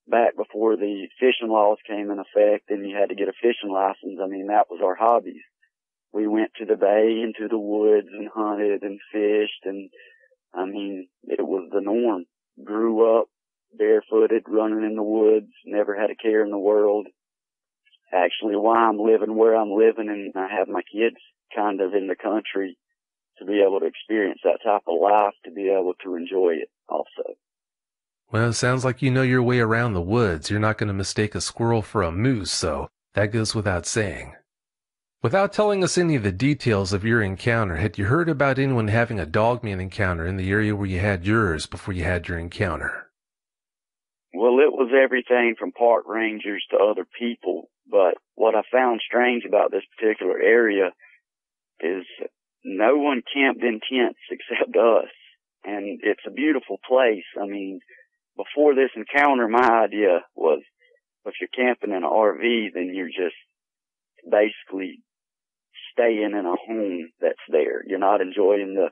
back before the fishing laws came in effect and you had to get a fishing license. I mean, that was our hobbies. We went to the bay and to the woods and hunted and fished, and I mean, it was the norm. Grew up barefooted, running in the woods, never had a care in the world. Actually, why I'm living where I'm living, and I have my kids kind of in the country to be able to experience that type of life, to be able to enjoy it also. Well, it sounds like you know your way around the woods. You're not going to mistake a squirrel for a moose, so that goes without saying. Without telling us any of the details of your encounter, had you heard about anyone having a dogman encounter in the area where you had yours before you had your encounter? Well, it was everything from park rangers to other people, but what I found strange about this particular area is no one camped in tents except us, and it's a beautiful place. I mean, before this encounter, my idea was if you're camping in an RV, then you're just basically staying in a home that's there. You're not enjoying the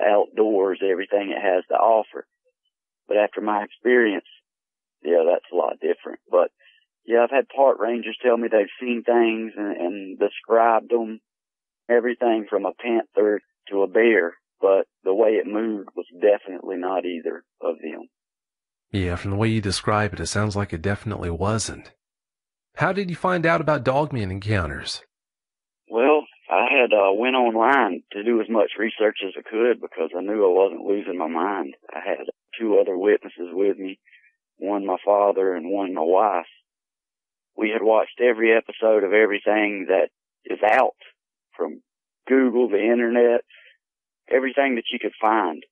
outdoors, everything it has to offer. But after my experience, yeah, that's a lot different. But yeah, I've had park rangers tell me they've seen things and described them, everything from a panther to a bear, but the way it moved was definitely not either of them. Yeah, from the way you describe it, it sounds like it definitely wasn't. How did you find out about dogman encounters? Well, I had went online to do as much research as I could because I knew I wasn't losing my mind. I had 2 other witnesses with me, one my father and one my wife. We had watched every episode of everything that is out, from Google, the internet, everything that you could find,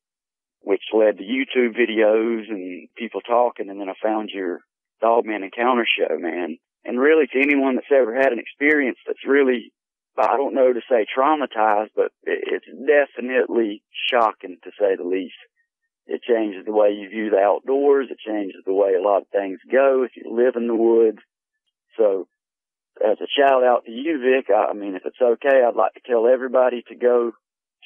which led to YouTube videos and people talking, and then I found your Dogman Encounter show, man. And really, to anyone that's ever had an experience that's really, I don't know to say traumatized, but it's definitely shocking, to say the least. It changes the way you view the outdoors. It changes the way a lot of things go if you live in the woods. So, as a shout out to you, Vic, I mean, if it's okay, I'd like to tell everybody to go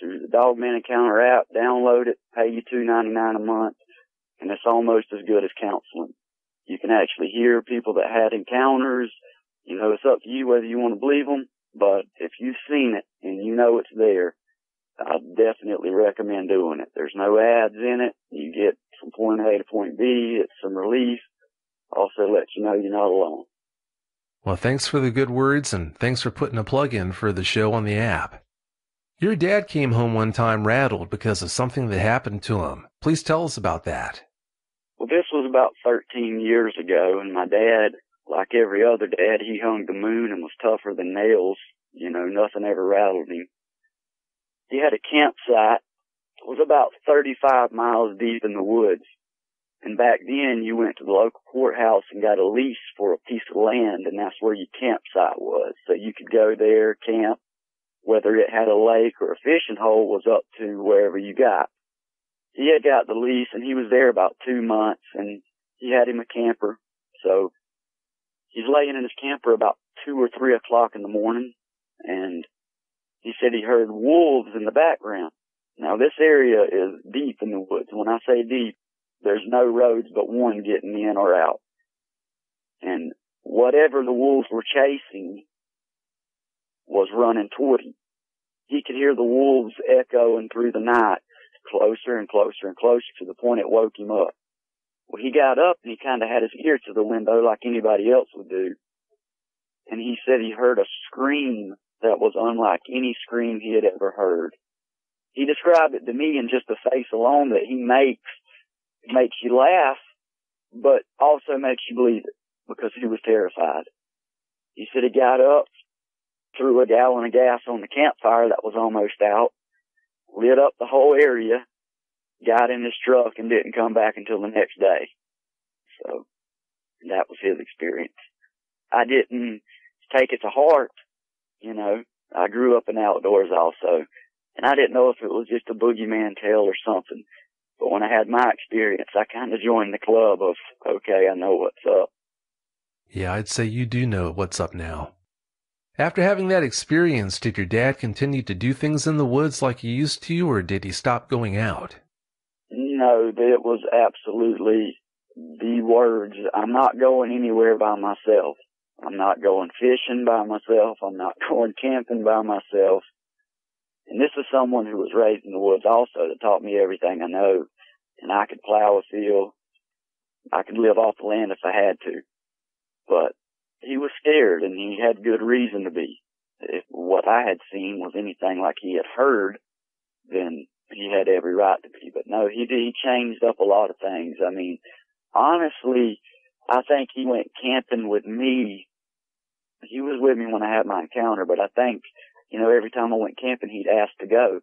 to the Dogman Encounter app, download it, pay you $2.99 a month, and it's almost as good as counseling. You can actually hear people that had encounters. You know, it's up to you whether you want to believe them, but if you've seen it and you know it's there, I definitely recommend doing it. There's no ads in it. You get from point A to point B. It's some relief. Also lets you know you're not alone. Well, thanks for the good words, and thanks for putting a plug in for the show on the app. Your dad came home one time rattled because of something that happened to him. Please tell us about that. Well, this was about 13 years ago, and my dad, like every other dad, he hung the moon and was tougher than nails. You know, nothing ever rattled him. He had a campsite. It was about 35 miles deep in the woods. And back then, you went to the local courthouse and got a lease for a piece of land, and that's where your campsite was. So you could go there, camp. Whether it had a lake or a fishing hole was up to wherever you got. He had got the lease, and he was there about 2 months, and he had him a camper. So he's laying in his camper about 2 or 3 o'clock in the morning, and he said he heard wolves in the background. Now, this area is deep in the woods. When I say deep, there's no roads but one getting in or out. And whatever the wolves were chasing was running toward him. He could hear the wolves echoing through the night, closer and closer and closer, to the point it woke him up. Well, he got up and he kind of had his ear to the window like anybody else would do. And he said he heard a scream that was unlike any scream he had ever heard. He described it to me in just the face alone that he makes you laugh, but also makes you believe it, because he was terrified. He said he got up, threw a gallon of gas on the campfire that was almost out, lit up the whole area, got in his truck, and didn't come back until the next day. So that was his experience. I didn't take it to heart. You know, I grew up in the outdoors also, and I didn't know if it was just a boogeyman tale or something. But when I had my experience, I kind of joined the club of, okay, I know what's up. Yeah, I'd say you do know what's up now. After having that experience, did your dad continue to do things in the woods like he used to, or did he stop going out? No, it was absolutely the words, I'm not going anywhere by myself. I'm not going fishing by myself. I'm not going camping by myself. And this is someone who was raised in the woods also that taught me everything I know. And I could plow a field. I could live off the land if I had to. But he was scared, and he had good reason to be. If what I had seen was anything like he had heard, then he had every right to be. But no, he changed up a lot of things. I mean, honestly, I think he went camping with me. He was with me when I had my encounter, but I think, every time I went camping, he'd ask to go.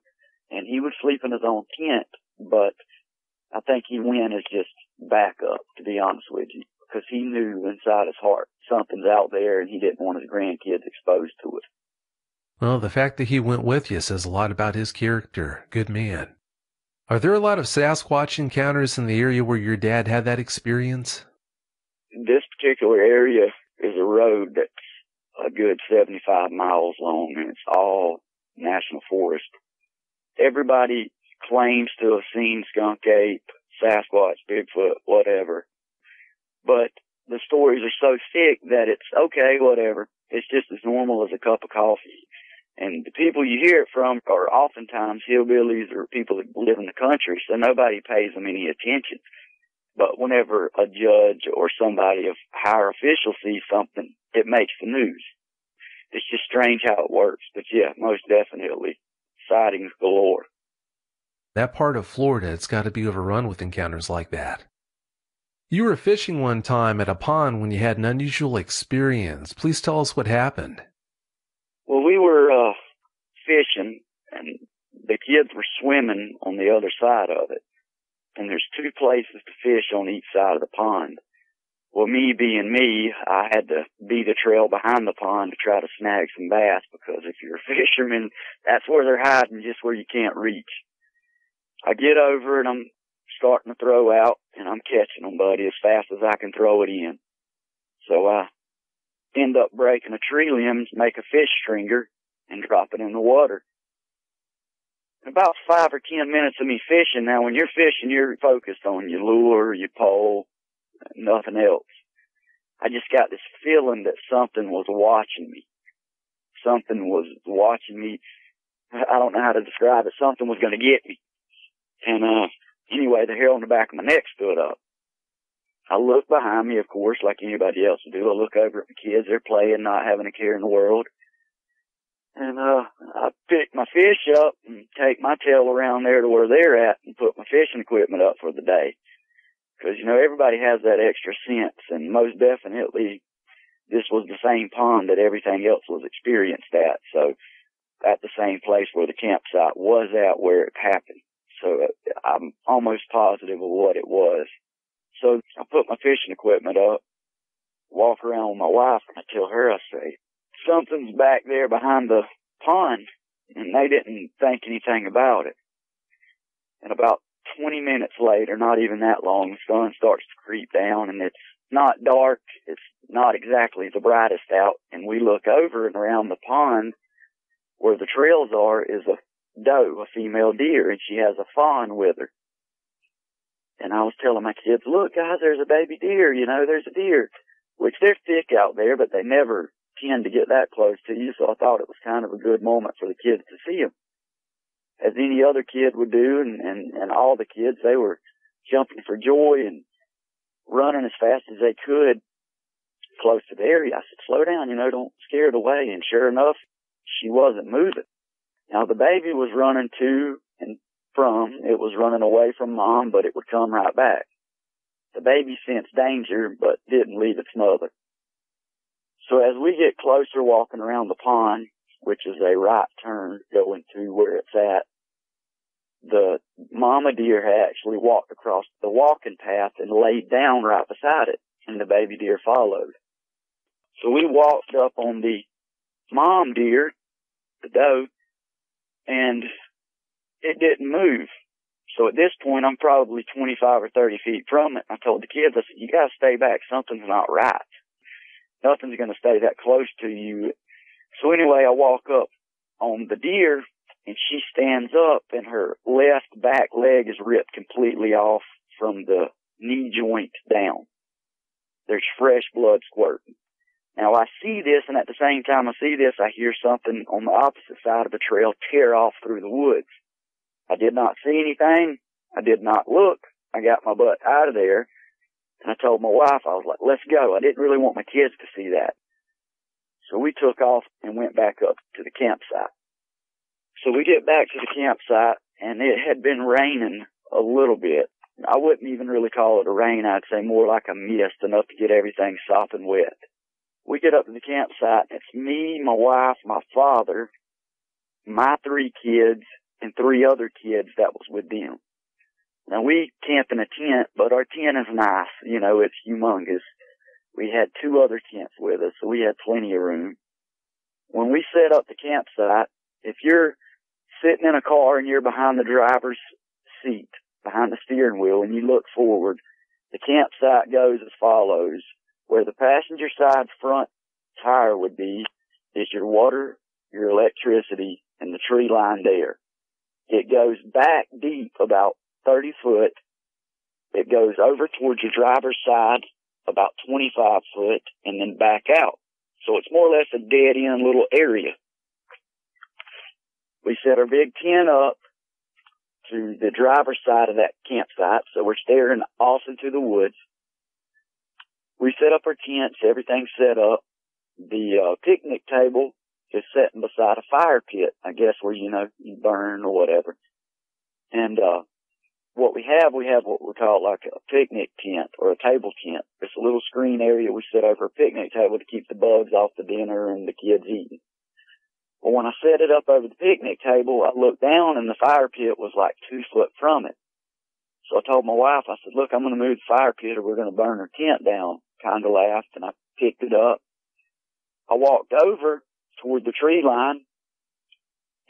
And he would sleep in his own tent, but I think he went as just backup, to be honest with you, because he knew inside his heart something's out there and he didn't want his grandkids exposed to it. Well, the fact that he went with you says a lot about his character. Good man. Are there a lot of Sasquatch encounters in the area where your dad had that experience? This particular area is a road that's a good 75 miles long, and it's all national forest. Everybody claims to have seen skunk ape, Sasquatch, Bigfoot, whatever. But the stories are so thick that it's okay, whatever. It's just as normal as a cup of coffee. And the people you hear it from are oftentimes hillbillies or people that live in the country, so nobody pays them any attention. But whenever a judge or somebody of higher official sees something, it makes the news. It's just strange how it works. But yeah, most definitely, sightings galore. That part of Florida, it's got to be overrun with encounters like that. You were fishing one time at a pond when you had an unusual experience. Please tell us what happened. Well, we were fishing, and the kids were swimming on the other side of it. And there's two places to fish on each side of the pond. Well, me being me, I had to beat a trail behind the pond to try to snag some bass, because if you're a fisherman, that's where they're hiding, just where you can't reach. I get over and I'm starting to throw out, and I'm catching them, buddy, as fast as I can throw it in. So I end up breaking a tree limb, make a fish stringer, and drop it in the water. About 5 or 10 minutes of me fishing. Now, when you're fishing, you're focused on your lure, your pole, nothing else. I just got this feeling that something was watching me. Something was watching me. I don't know how to describe it. Something was going to get me. And anyway, the hair on the back of my neck stood up. I look behind me, of course, like anybody else would do. I look over at the kids. They're playing, not having a care in the world. And I pick my fish up and take my tail around there to where they're at and put my fishing equipment up for the day. Because, everybody has that extra sense, and most definitely this was the same pond that everything else was experienced at. So at the same place where the campsite was at where it happened. So I'm almost positive of what it was. So I put my fishing equipment up, walk around with my wife, and I tell her, I say, something's back there behind the pond, and they didn't think anything about it. And about 20 minutes later, not even that long, the sun starts to creep down, and it's not dark, it's not exactly the brightest out, and we look over and around the pond where the trails are is a doe, a female deer, and she has a fawn with her. And I was telling my kids, look, guys, there's a baby deer, there's a deer, which they're thick out there, but they never tend to get that close to you, so I thought it was kind of a good moment for the kids to see them. As any other kid would do, and all the kids, they were jumping for joy and running as fast as they could close to the area. I said, slow down, don't scare it away. And sure enough, she wasn't moving. Now, the baby was running to and from. It was running away from mom, but it would come right back. The baby sensed danger, but didn't leave its mother. So as we get closer walking around the pond, which is a right turn going to where it's at, the mama deer had actually walked across the walking path and laid down right beside it, and the baby deer followed. So we walked up on the mom deer, the doe, and it didn't move. So at this point, I'm probably 25 or 30 feet from it. I told the kids, I said, you gotta stay back. Something's not right. Nothing's gonna stay that close to you. So anyway, I walk up on the deer, and she stands up, and her left back leg is ripped completely off from the knee joint down. There's fresh blood squirting. Now I see this, and at the same time I see this, I hear something on the opposite side of the trail tear off through the woods. I did not see anything. I did not look. I got my butt out of there, and I told my wife, I was like, let's go. I didn't really want my kids to see that. So we took off and went back up to the campsite. So we get back to the campsite, and it had been raining a little bit. I wouldn't even really call it a rain. I'd say more like a mist, enough to get everything sopping wet. We get up to the campsite, and it's me, my wife, my father, my 3 kids, and 3 other kids that was with them. Now, we camp in a tent, but our tent is nice. You know, it's humongous. We had 2 other tents with us, so we had plenty of room. When we set up the campsite, if you're sitting in a car and you're behind the driver's seat, behind the steering wheel, and you look forward, the campsite goes as follows. Where the passenger side front tire would be is your water, your electricity, and the tree line there. It goes back deep about 30 foot. It goes over towards your driver's side about 25 foot and then back out. So it's more or less a dead end little area. We set our big tent up to the driver's side of that campsite, so we're staring off into the woods. We set up our tents, everything's set up. The picnic table is sitting beside a fire pit, I guess, where, you know, you burn or whatever. And what we have what we call like a picnic tent or a table tent. It's a little screen area we set over a picnic table to keep the bugs off the dinner and the kids eating. Well, when I set it up over the picnic table, I looked down and the fire pit was like 2 foot from it. So I told my wife, I said, look, I'm going to move the fire pit or we're going to burn our tent down. Kind of laughed, and I picked it up. I walked over toward the tree line,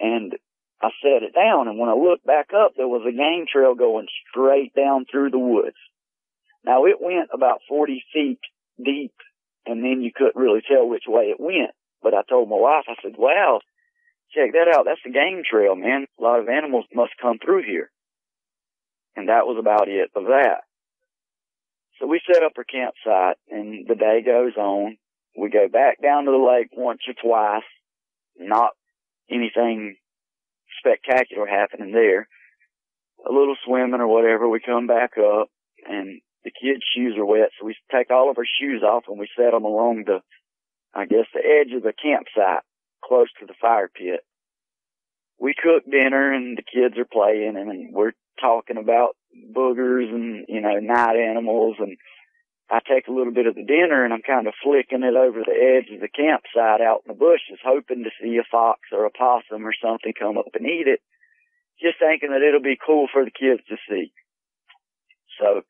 and I set it down, and when I looked back up, there was a game trail going straight down through the woods. Now, it went about 40 feet deep, and then you couldn't really tell which way it went. But I told my wife, I said, wow, check that out. That's a game trail, man. A lot of animals must come through here. And that was about it of that. So we set up our campsite, and the day goes on. We go back down to the lake once or twice. Not anything spectacular happening there. A little swimming or whatever. We come back up, and the kids' shoes are wet, so we take all of our shoes off, and we set them along the edge of the campsite, close to the fire pit. We cook dinner, and the kids are playing, and we're talking about boogers and, you know, night animals, and I take a little bit of the dinner and I'm kind of flicking it over the edge of the campsite out in the bushes, hoping to see a fox or a possum or something come up and eat it, just thinking that it'll be cool for the kids to see. So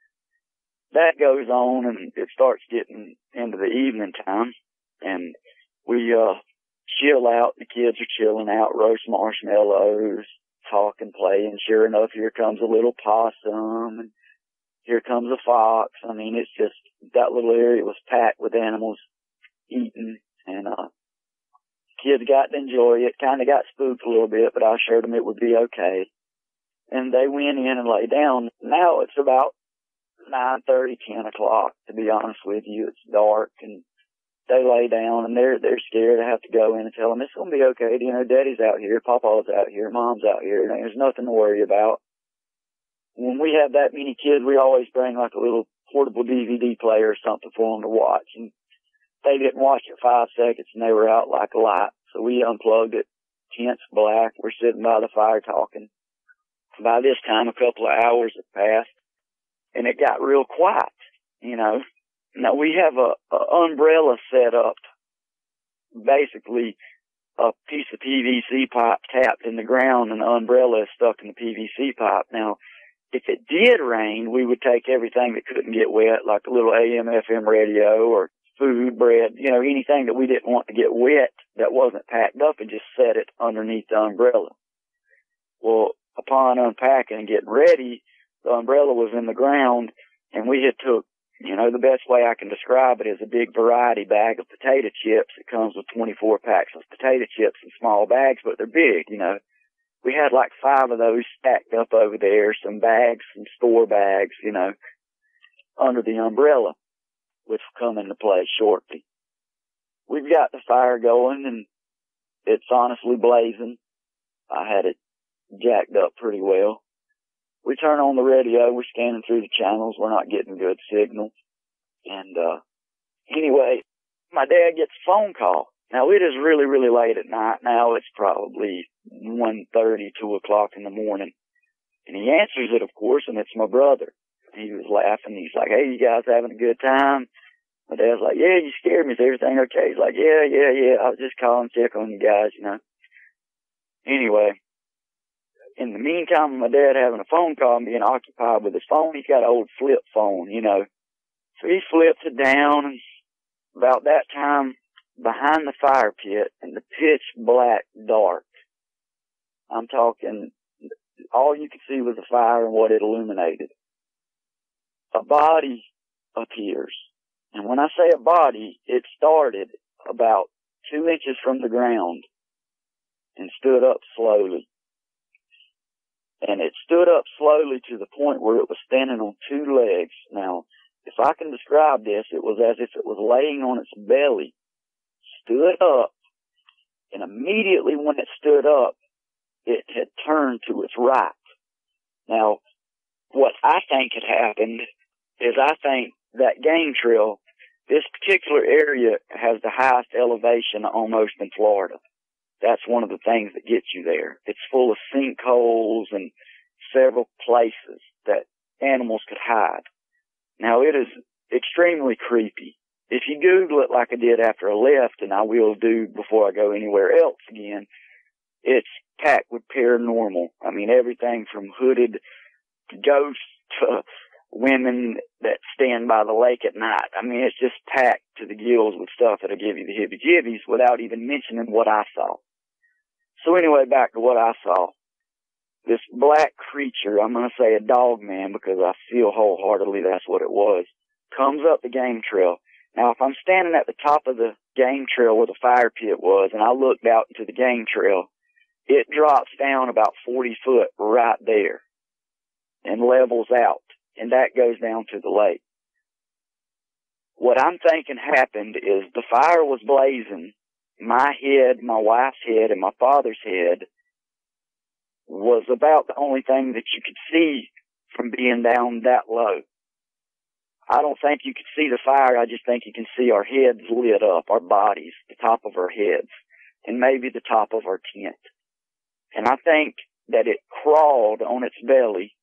that goes on, and it starts getting into the evening time, and we chill out. The kids are chilling out, roast marshmallows, talk and play, and sure enough, here comes a little possum, and here comes a fox. I mean, it's just, that little area was packed with animals eating, and kids got to enjoy it. Kind of got spooked a little bit, but I assured them it would be okay. And they went in and lay down. Now it's about 9:30, 10 o'clock, to be honest with you. It's dark, and they lay down, and they're scared. I have to go in and tell them it's going to be okay. You know, Daddy's out here, Papa's out here, Mom's out here. And there's nothing to worry about. When we have that many kids, we always bring like a little portable DVD player or something for them to watch. And they didn't watch it 5 seconds, and they were out like a light. So we unplugged it. Tent's black. We're sitting by the fire talking. By this time, a couple of hours have passed, and it got real quiet, you know. Now, we have a umbrella set up, basically a piece of PVC pipe tapped in the ground, and the umbrella is stuck in the PVC pipe. Now, if it did rain, we would take everything that couldn't get wet, like a little AM, FM radio or food, bread, you know, anything that we didn't want to get wet that wasn't packed up, and just set it underneath the umbrella. Well, upon unpacking and getting ready, the umbrella was in the ground, and we had took, you know, the best way I can describe it is a big variety bag of potato chips. It comes with 24 packs of potato chips in small bags, but they're big, you know. We had like 5 of those stacked up over there, some bags, some store bags, you know. under the umbrella, which will come into play shortly. We've got the fire going, and it's honestly blazing. I had it jacked up pretty well. We turn on the radio. We're scanning through the channels. We're not getting good signal. And anyway, my dad gets a phone call. Now, it is really, really late at night. Now it's probably 1:30, 2 o'clock in the morning. And he answers it, of course, and it's my brother. And he was laughing. He's like, "Hey, you guys having a good time?" My dad's like, "Yeah, you scared me. Is everything okay?" He's like, yeah. I was just calling to check on you guys, you know. Anyway, in the meantime, my dad having a phone call and being occupied with his phone, he's got an old flip phone, you know. So he flips it down, and about that time, behind the fire pit in the pitch black dark, I'm talking, all you could see was the fire and what it illuminated. A body appears. And when I say a body, it started about 2 inches from the ground and stood up slowly. And it stood up slowly to the point where it was standing on 2 legs. Now, if I can describe this, it was as if it was laying on its belly, stood up, and immediately when it stood up, it had turned to its right. Now, what I think had happened is I think that game trail, this particular area has the highest elevation almost in Florida. That's one of the things that gets you there. It's full of sinkholes and several places that animals could hide. Now, it is extremely creepy. If you Google it like I did after I left, and I will do before I go anywhere else again, it's packed with paranormal. I mean, everything from hooded ghosts to women that stand by the lake at night. I mean, it's just packed to the gills with stuff that'll give you the heebie-jeebies without even mentioning what I saw. So anyway, back to what I saw. This black creature, I'm going to say a dog man because I feel wholeheartedly that's what it was, comes up the game trail. Now, if I'm standing at the top of the game trail where the fire pit was and I looked out into the game trail, it drops down about 40 foot right there and levels out. And that goes down to the lake. What I'm thinking happened is the fire was blazing. My head, my wife's head, and my father's head was about the only thing that you could see from being down that low. I don't think you could see the fire. I just think you can see our heads lit up, our bodies, the top of our heads, and maybe the top of our tent. And I think that it crawled on its belly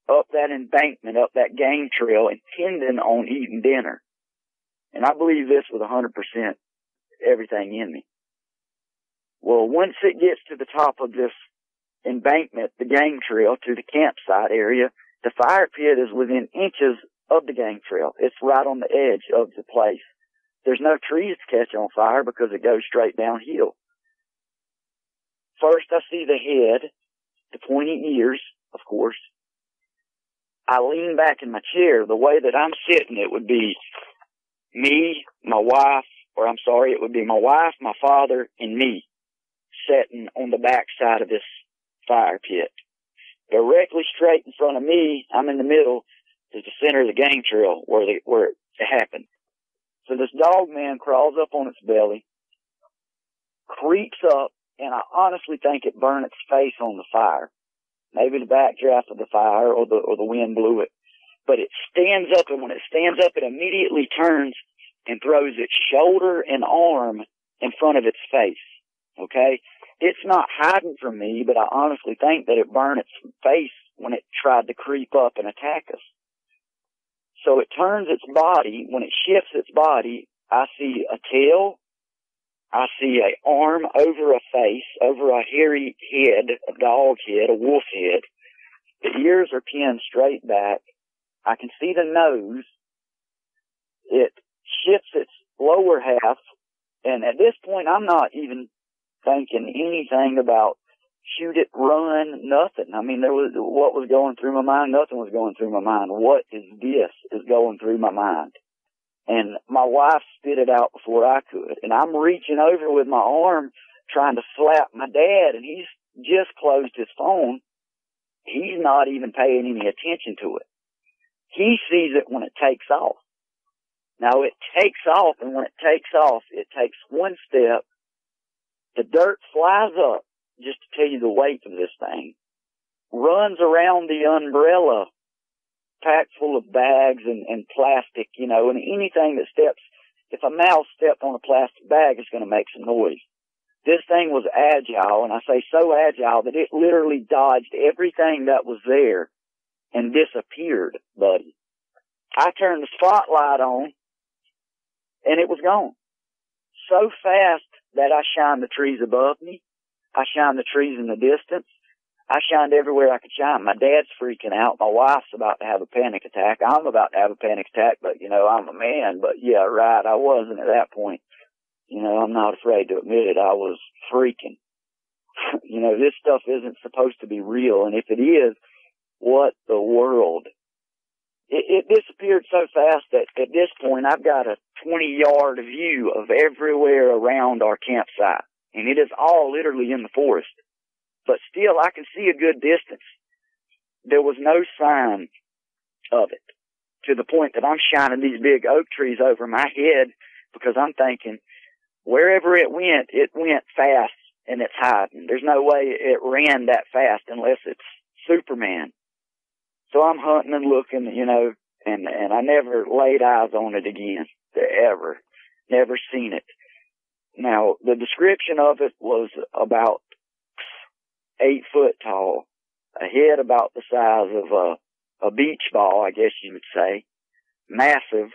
up that embankment, up that game trail, intending on eating dinner. And I believe this with 100% everything in me. Well, once it gets to the top of this embankment, the game trail, to the campsite area, the fire pit is within inches of the game trail. It's right on the edge of the place. There's no trees to catch on fire because it goes straight downhill. First, I see the head, the pointy ears, of course. I lean back in my chair. The way that I'm sitting, it would be me, my wife, it would be my wife, my father, and me sitting on the back side of this fire pit. Directly straight in front of me, I'm in the middle, is the center of the game trail where it happened. So this dog man crawls up on its belly, creeps up, and I honestly think it burned its face on the fire. Maybe the backdraft of the fire or the wind blew it. But it stands up, and when it stands up, it immediately turns and throws its shoulder and arm in front of its face. Okay? It's not hiding from me, but I honestly think that it burned its face when it tried to creep up and attack us. So it turns its body. When it shifts its body, I see a tail, I see an arm over a face, over a hairy head, a dog head, a wolf head. The ears are pinned straight back. I can see the nose. It shifts its lower half, and at this point, I'm not even thinking anything about shoot it, run, nothing. I mean, what was going through my mind? Nothing was going through my mind. What is this is going through my mind? And my wife spit it out before I could. And I'm reaching over with my arm trying to slap my dad, and he's just closed his phone. He's not even paying any attention to it. He sees it when it takes off. Now it takes off, and when it takes off, it takes one step. The dirt flies up, just to tell you the weight of this thing, runs around the umbrella, packed full of bags and plastic, you know, and anything that steps, if a mouse stepped on a plastic bag, it's going to make some noise. This thing was agile, and I say so agile that it literally dodged everything that was there and disappeared, buddy. I turned the spotlight on, and it was gone. So fast that I shined the trees above me. I shined the trees in the distance. I shined everywhere I could shine. My dad's freaking out. My wife's about to have a panic attack. I'm about to have a panic attack, but, you know, I'm a man. But, yeah, right, I wasn't at that point. You know, I'm not afraid to admit it. I was freaking. You know, this stuff isn't supposed to be real. And if it is, what the world? It disappeared so fast that at this point I've got a 20-yard view of everywhere around our campsite. And it is all literally in the forest. But still, I can see a good distance. There was no sign of it, to the point that I'm shining these big oak trees over my head because I'm thinking, wherever it went fast and it's hiding. There's no way it ran that fast unless it's Superman. So I'm hunting and looking, you know, and I never laid eyes on it again, ever. Never seen it. Now, the description of it was about 8 foot tall, a head about the size of a beach ball, I guess you would say, massive.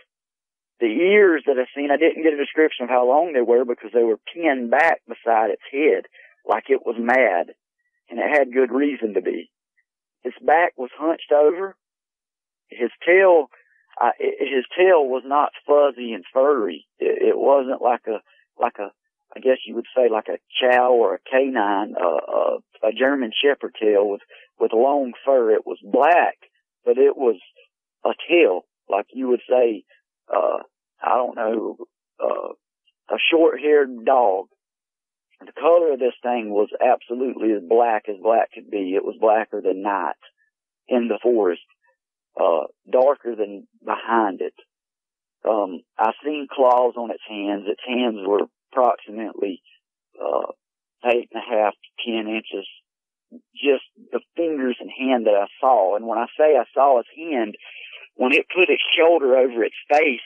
The ears that I seen, I didn't get a description of how long they were because they were pinned back beside its head like it was mad, and it had good reason to be. His back was hunched over. His tail was not fuzzy and furry. It wasn't like a, I guess you would say like a chow or a canine, a German shepherd tail with long fur. It was black, but it was a tail, like you would say, I don't know, a short-haired dog. The color of this thing was absolutely as black could be. It was blacker than night in the forest, darker than behind it. I seen claws on its hands. Its hands were approximately 8.5 to 10 inches. Just the fingers and hand that I saw. And when I say I saw its hand, when it put its shoulder over its face,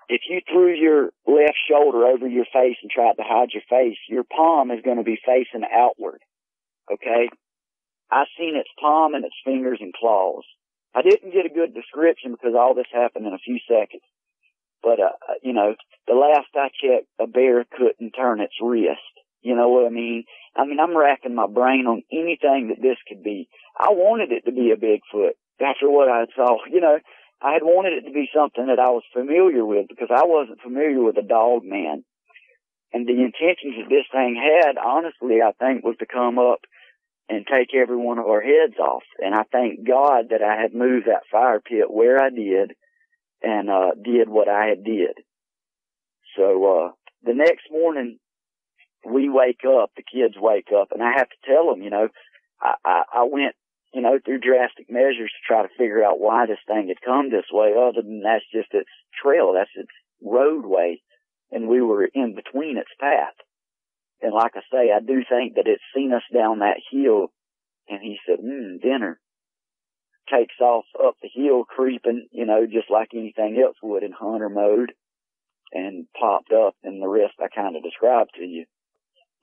if you threw your left shoulder over your face and tried to hide your face, your palm is going to be facing outward. Okay? I seen its palm and its fingers and claws. I didn't get a good description because all this happened in a few seconds. But, you know, the last I checked, a bear couldn't turn its wrist. You know what I mean? I'm racking my brain on anything that this could be. I wanted it to be a Bigfoot after what I saw. You know, I had wanted it to be something that I was familiar with because I wasn't familiar with a dog man. And the intentions that this thing had, honestly, I think was to come up and take every one of our heads off. And I thank God that I had moved that fire pit where I did and did what I had did. So the next morning, we wake up, the kids wake up, and I have to tell them, you know, I went, you know, through drastic measures to try to figure out why this thing had come this way, other than that's just its trail, that's its roadway, and we were in between its path. And like I say, I do think that it's seen us down that hill, and he said, dinner. Takes off up the hill, creeping, you know, just like anything else would in hunter mode, and popped up, and the rest I kind of described to you.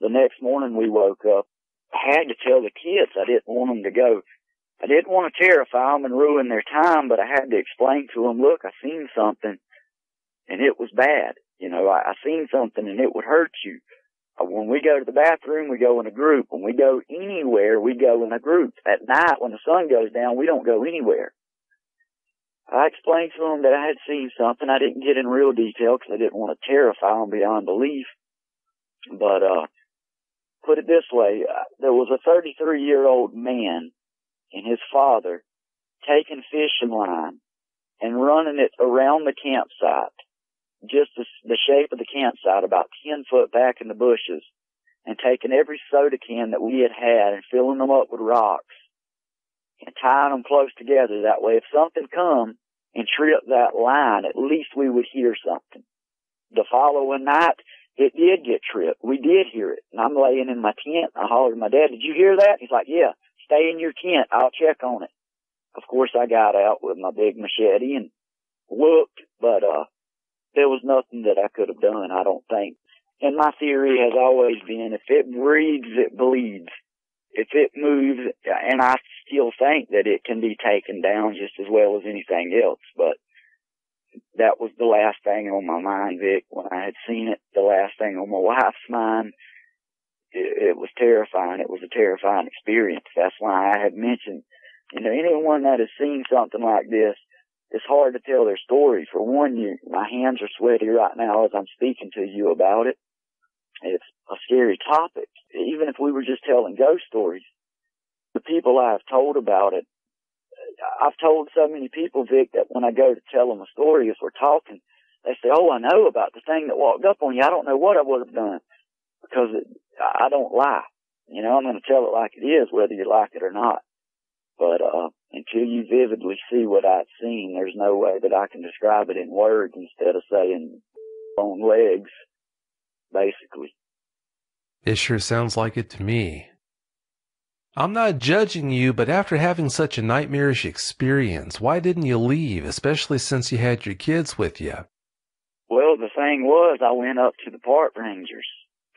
The next morning we woke up. I had to tell the kids I didn't want them to go. I didn't want to terrify them and ruin their time, but I had to explain to them, look, I seen something, and it was bad. You know, I seen something, and it would hurt you. When we go to the bathroom, we go in a group. When we go anywhere, we go in a group. At night, when the sun goes down, we don't go anywhere. I explained to them that I had seen something. I didn't get in real detail because I didn't want to terrify them beyond belief. But, put it this way, there was a 33-year-old man and his father taking fishing line and running it around the campsite, just the shape of the campsite, about 10 foot back in the bushes, and taking every soda can that we had and filling them up with rocks and tying them close together. That way, if something come, and trip that line, at least we would hear something. The following night, it did get tripped. We did hear it. And I'm laying in my tent. I hollered to my dad, "Did you hear that?" He's like, "Yeah, stay in your tent. I'll check on it." Of course, I got out with my big machete and looked, but there was nothing that I could have done, I don't think. And my theory has always been, if it breathes, it bleeds. If it moves, and I still think that it can be taken down just as well as anything else, but that was the last thing on my mind, Vic. When I had seen it, the last thing on my wife's mind, it was terrifying. It was a terrifying experience. That's why I had mentioned, anyone that has seen something like this, it's hard to tell their story. For one, my hands are sweaty right now as I'm speaking to you about it. It's a scary topic. Even if we were just telling ghost stories, the people I've told about it, I've told so many people, Vic, that when I go to tell them a story, if we're talking, they say, "Oh, I know about the thing that walked up on you. I don't know what I would have done," because I don't lie. I'm going to tell it like it is, whether you like it or not. But until you vividly see what I've seen, there's no way that I can describe it in words instead of saying on legs, basically. It sure sounds like it to me. I'm not judging you, but after having such a nightmarish experience, why didn't you leave, especially since you had your kids with you? Well, the thing was, I went up to the park rangers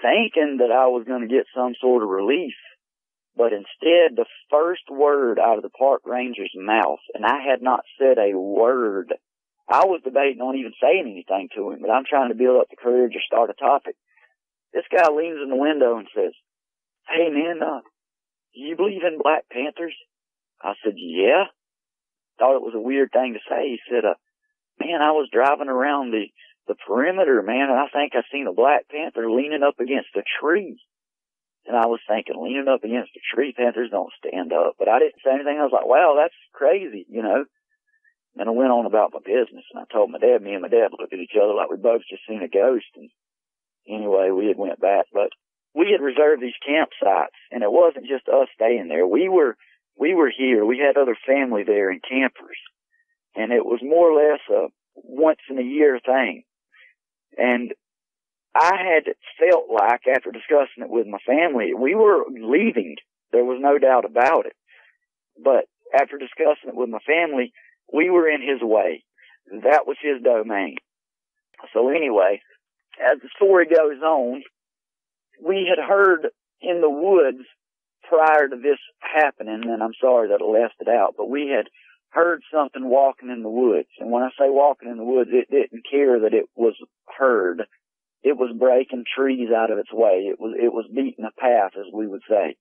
thinking that I was going to get some sort of relief. But instead, the first word out of the park ranger's mouth, and I had not said a word. I was debating on even saying anything to him, but I'm trying to build up the courage or start a topic. This guy leans in the window and says, "Hey, man, do you believe in Black Panthers?" I said, "Yeah." Thought it was a weird thing to say. He said, "Man, I was driving around the perimeter, man, and I think I seen a Black Panther leaning up against a tree." And I was thinking, leaning up against a tree, panthers don't stand up. But I didn't say anything. I was like, "Wow, that's crazy," And I went on about my business, and I told my dad, me and my dad looked at each other like we both just seen a ghost. And anyway, we had went back. But we had reserved these campsites, and it wasn't just us staying there. We were here. We had other family there in campers. And it was more or less a once-in-a-year thing. And I had felt like, after discussing it with my family, we were leaving. There was no doubt about it. But after discussing it with my family, we were in his way. That was his domain. So anyway, as the story goes on, we had heard in the woods prior to this happening, and I'm sorry that I left it out, but we had heard something walking in the woods. And when I say walking in the woods, it didn't care that it was heard. It was breaking trees out of its way. It was beating a path, as we would say.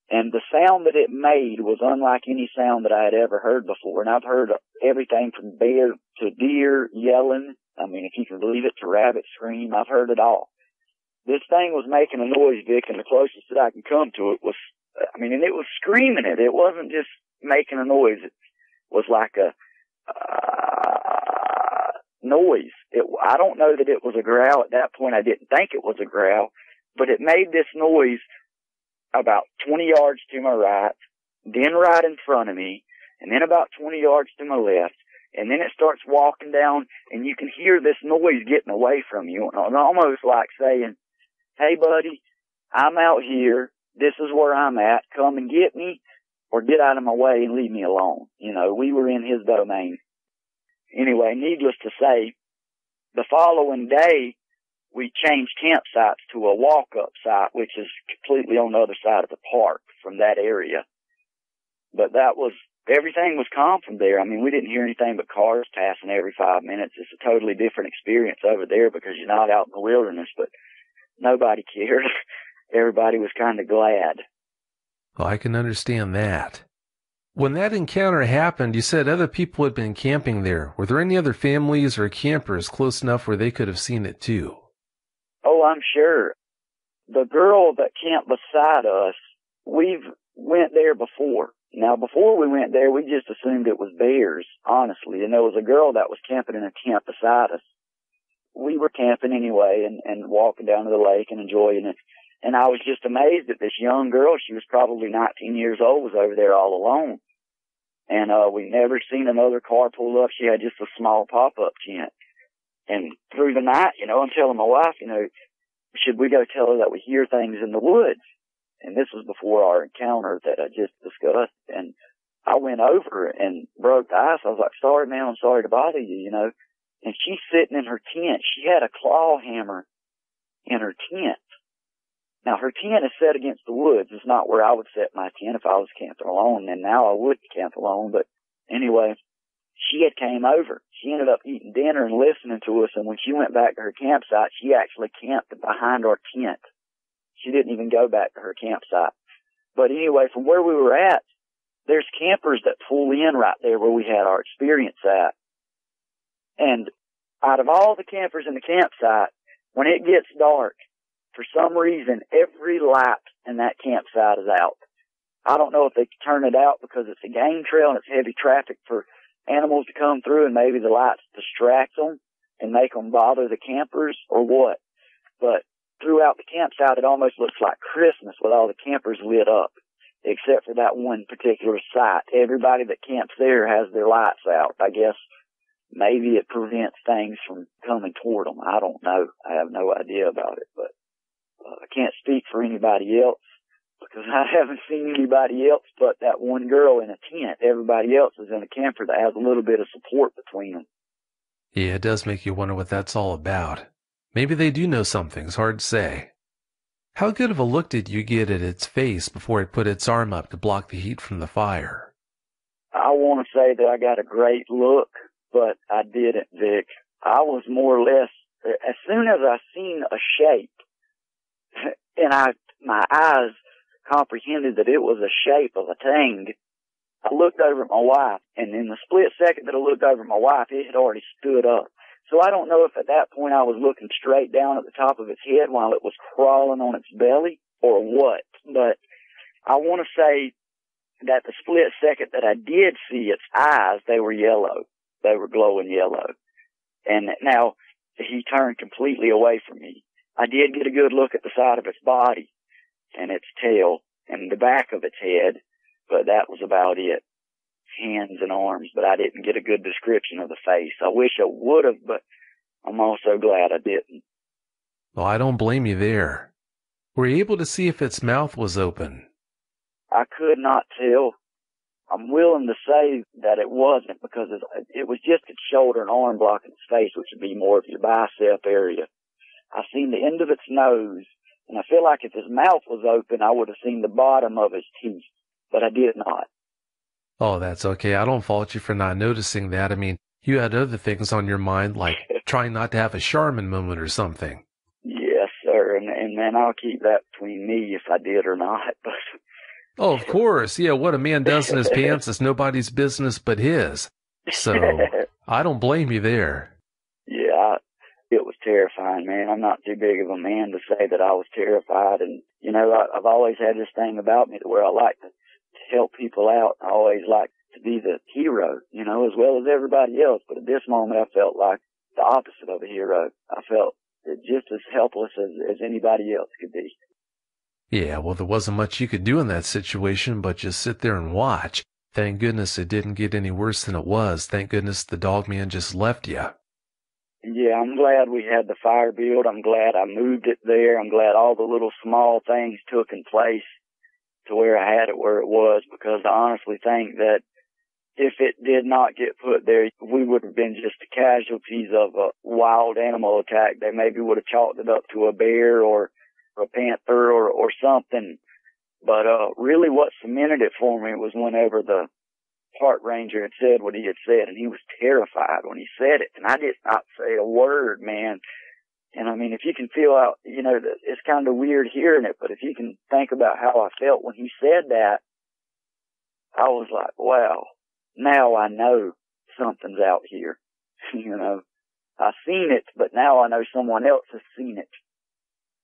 And the sound that it made was unlike any sound that I had ever heard before. And I've heard everything from bear to deer yelling. I mean, if you can believe it, to rabbit scream. I've heard it all. This thing was making a noise, Vic, and the closest that I can come to it was, and it was screaming it. It wasn't just making a noise. It was like a noise. I don't know that it was a growl. At that point, I didn't think it was a growl, but it made this noise about 20 yards to my right, then right in front of me, and then about 20 yards to my left, and then it starts walking down, and you can hear this noise getting away from you, almost like saying, "Hey, buddy, I'm out here. This is where I'm at. Come and get me, or get out of my way and leave me alone." We were in his domain. Anyway, needless to say, the following day, we changed campsites to a walk-up site, which is completely on the other side of the park from that area. But everything was calm from there. We didn't hear anything but cars passing every 5 minutes. It's a totally different experience over there because you're not out in the wilderness, but nobody cared. Everybody was kind of glad. Well, I can understand that. When that encounter happened, you said other people had been camping there. Were there any other families or campers close enough where they could have seen it too? Oh, I'm sure. The girl that camped beside us, we've went there before. Now, before we went there, we just assumed it was bears, honestly. And there was a girl that was camping in a camp beside us. We were camping anyway and walking down to the lake and enjoying it. And I was just amazed that this young girl, she was probably 19 years old, was over there all alone. And we never seen another car pull up. She had just a small pop-up tent. And through the night, I'm telling my wife, should we go tell her that we hear things in the woods? And this was before our encounter that I just discussed. And I went over and broke the ice. I was like, sorry, man, I'm sorry to bother you, And she's sitting in her tent. She had a claw hammer in her tent. Now, her tent is set against the woods. It's not where I would set my tent if I was camping alone, and now I would camp alone. But anyway, she had came over. She ended up eating dinner and listening to us, and when she went back to her campsite, she actually camped behind our tent. She didn't even go back to her campsite. But anyway, from where we were at, there's campers that pull in right there where we had our experience at. And out of all the campers in the campsite, when it gets dark, for some reason, every light in that campsite is out. I don't know if they turn it out because it's a game trail and it's heavy traffic for animals to come through and maybe the lights distract them and make them bother the campers or what. But throughout the campsite, it almost looks like Christmas with all the campers lit up, except for that one particular site. Everybody that camps there has their lights out. I guess maybe it prevents things from coming toward them. I don't know. I have no idea about it, but I can't speak for anybody else because I haven't seen anybody else but that one girl in a tent. Everybody else is in a camper that has a little bit of support between them. Yeah, it does make you wonder what that's all about. Maybe they do know something. It's hard to say. How good of a look did you get at its face before it put its arm up to block the heat from the fire? I want to say that I got a great look, but I didn't, Vic. I was more or less, as soon as I seen a shape, and my eyes comprehended that it was a shape of a thing, I looked over at my wife, and in the split second that I looked over at my wife, it had already stood up. So I don't know if at that point I was looking straight down at the top of its head while it was crawling on its belly or what. But I want to say that the split second that I did see its eyes, they were yellow. They were glowing yellow. And now he turned completely away from me. I did get a good look at the side of its body and its tail and the back of its head, but that was about it. Hands and arms, but I didn't get a good description of the face. I wish I would have, but I'm also glad I didn't. Well, I don't blame you there. Were you able to see if its mouth was open? I could not tell. I'm willing to say that it wasn't because it was just its shoulder and arm blocking its face, which would be more of your bicep area. I seen the end of its nose, and I feel like if his mouth was open, I would have seen the bottom of his teeth, but I did not. Oh, that's okay. I don't fault you for not noticing that. I mean, you had other things on your mind, like trying not to have a Charmin moment or something. Yes, sir, and man, I'll keep that between me if I did or not. But oh, of course. Yeah, what a man does in his pants is nobody's business but his. So, I don't blame you there. Yeah, it was terrifying, man. I'm not too big of a man to say that I was terrified. And, I've always had this thing about me to where I like to help people out. I always like to be the hero, as well as everybody else. But at this moment, I felt like the opposite of a hero. I felt just as helpless as anybody else could be. Yeah, well, there wasn't much you could do in that situation but just sit there and watch. Thank goodness it didn't get any worse than it was. Thank goodness the dog man just left you. Yeah, I'm glad we had the fire build. I'm glad I moved it there. I'm glad all the little small things took in place to where I had it where it was, because I honestly think that if it did not get put there, we would have been just the casualties of a wild animal attack. They maybe would have chalked it up to a bear or a panther or something. But really what cemented it for me was whenever the park ranger had said what he had said, and he was terrified when he said it. And I did not say a word, man. And I mean, if you can feel out, it's kind of weird hearing it, but if you can think about how I felt when he said that, I was like, wow, now I know something's out here. I've seen it, but now I know someone else has seen it.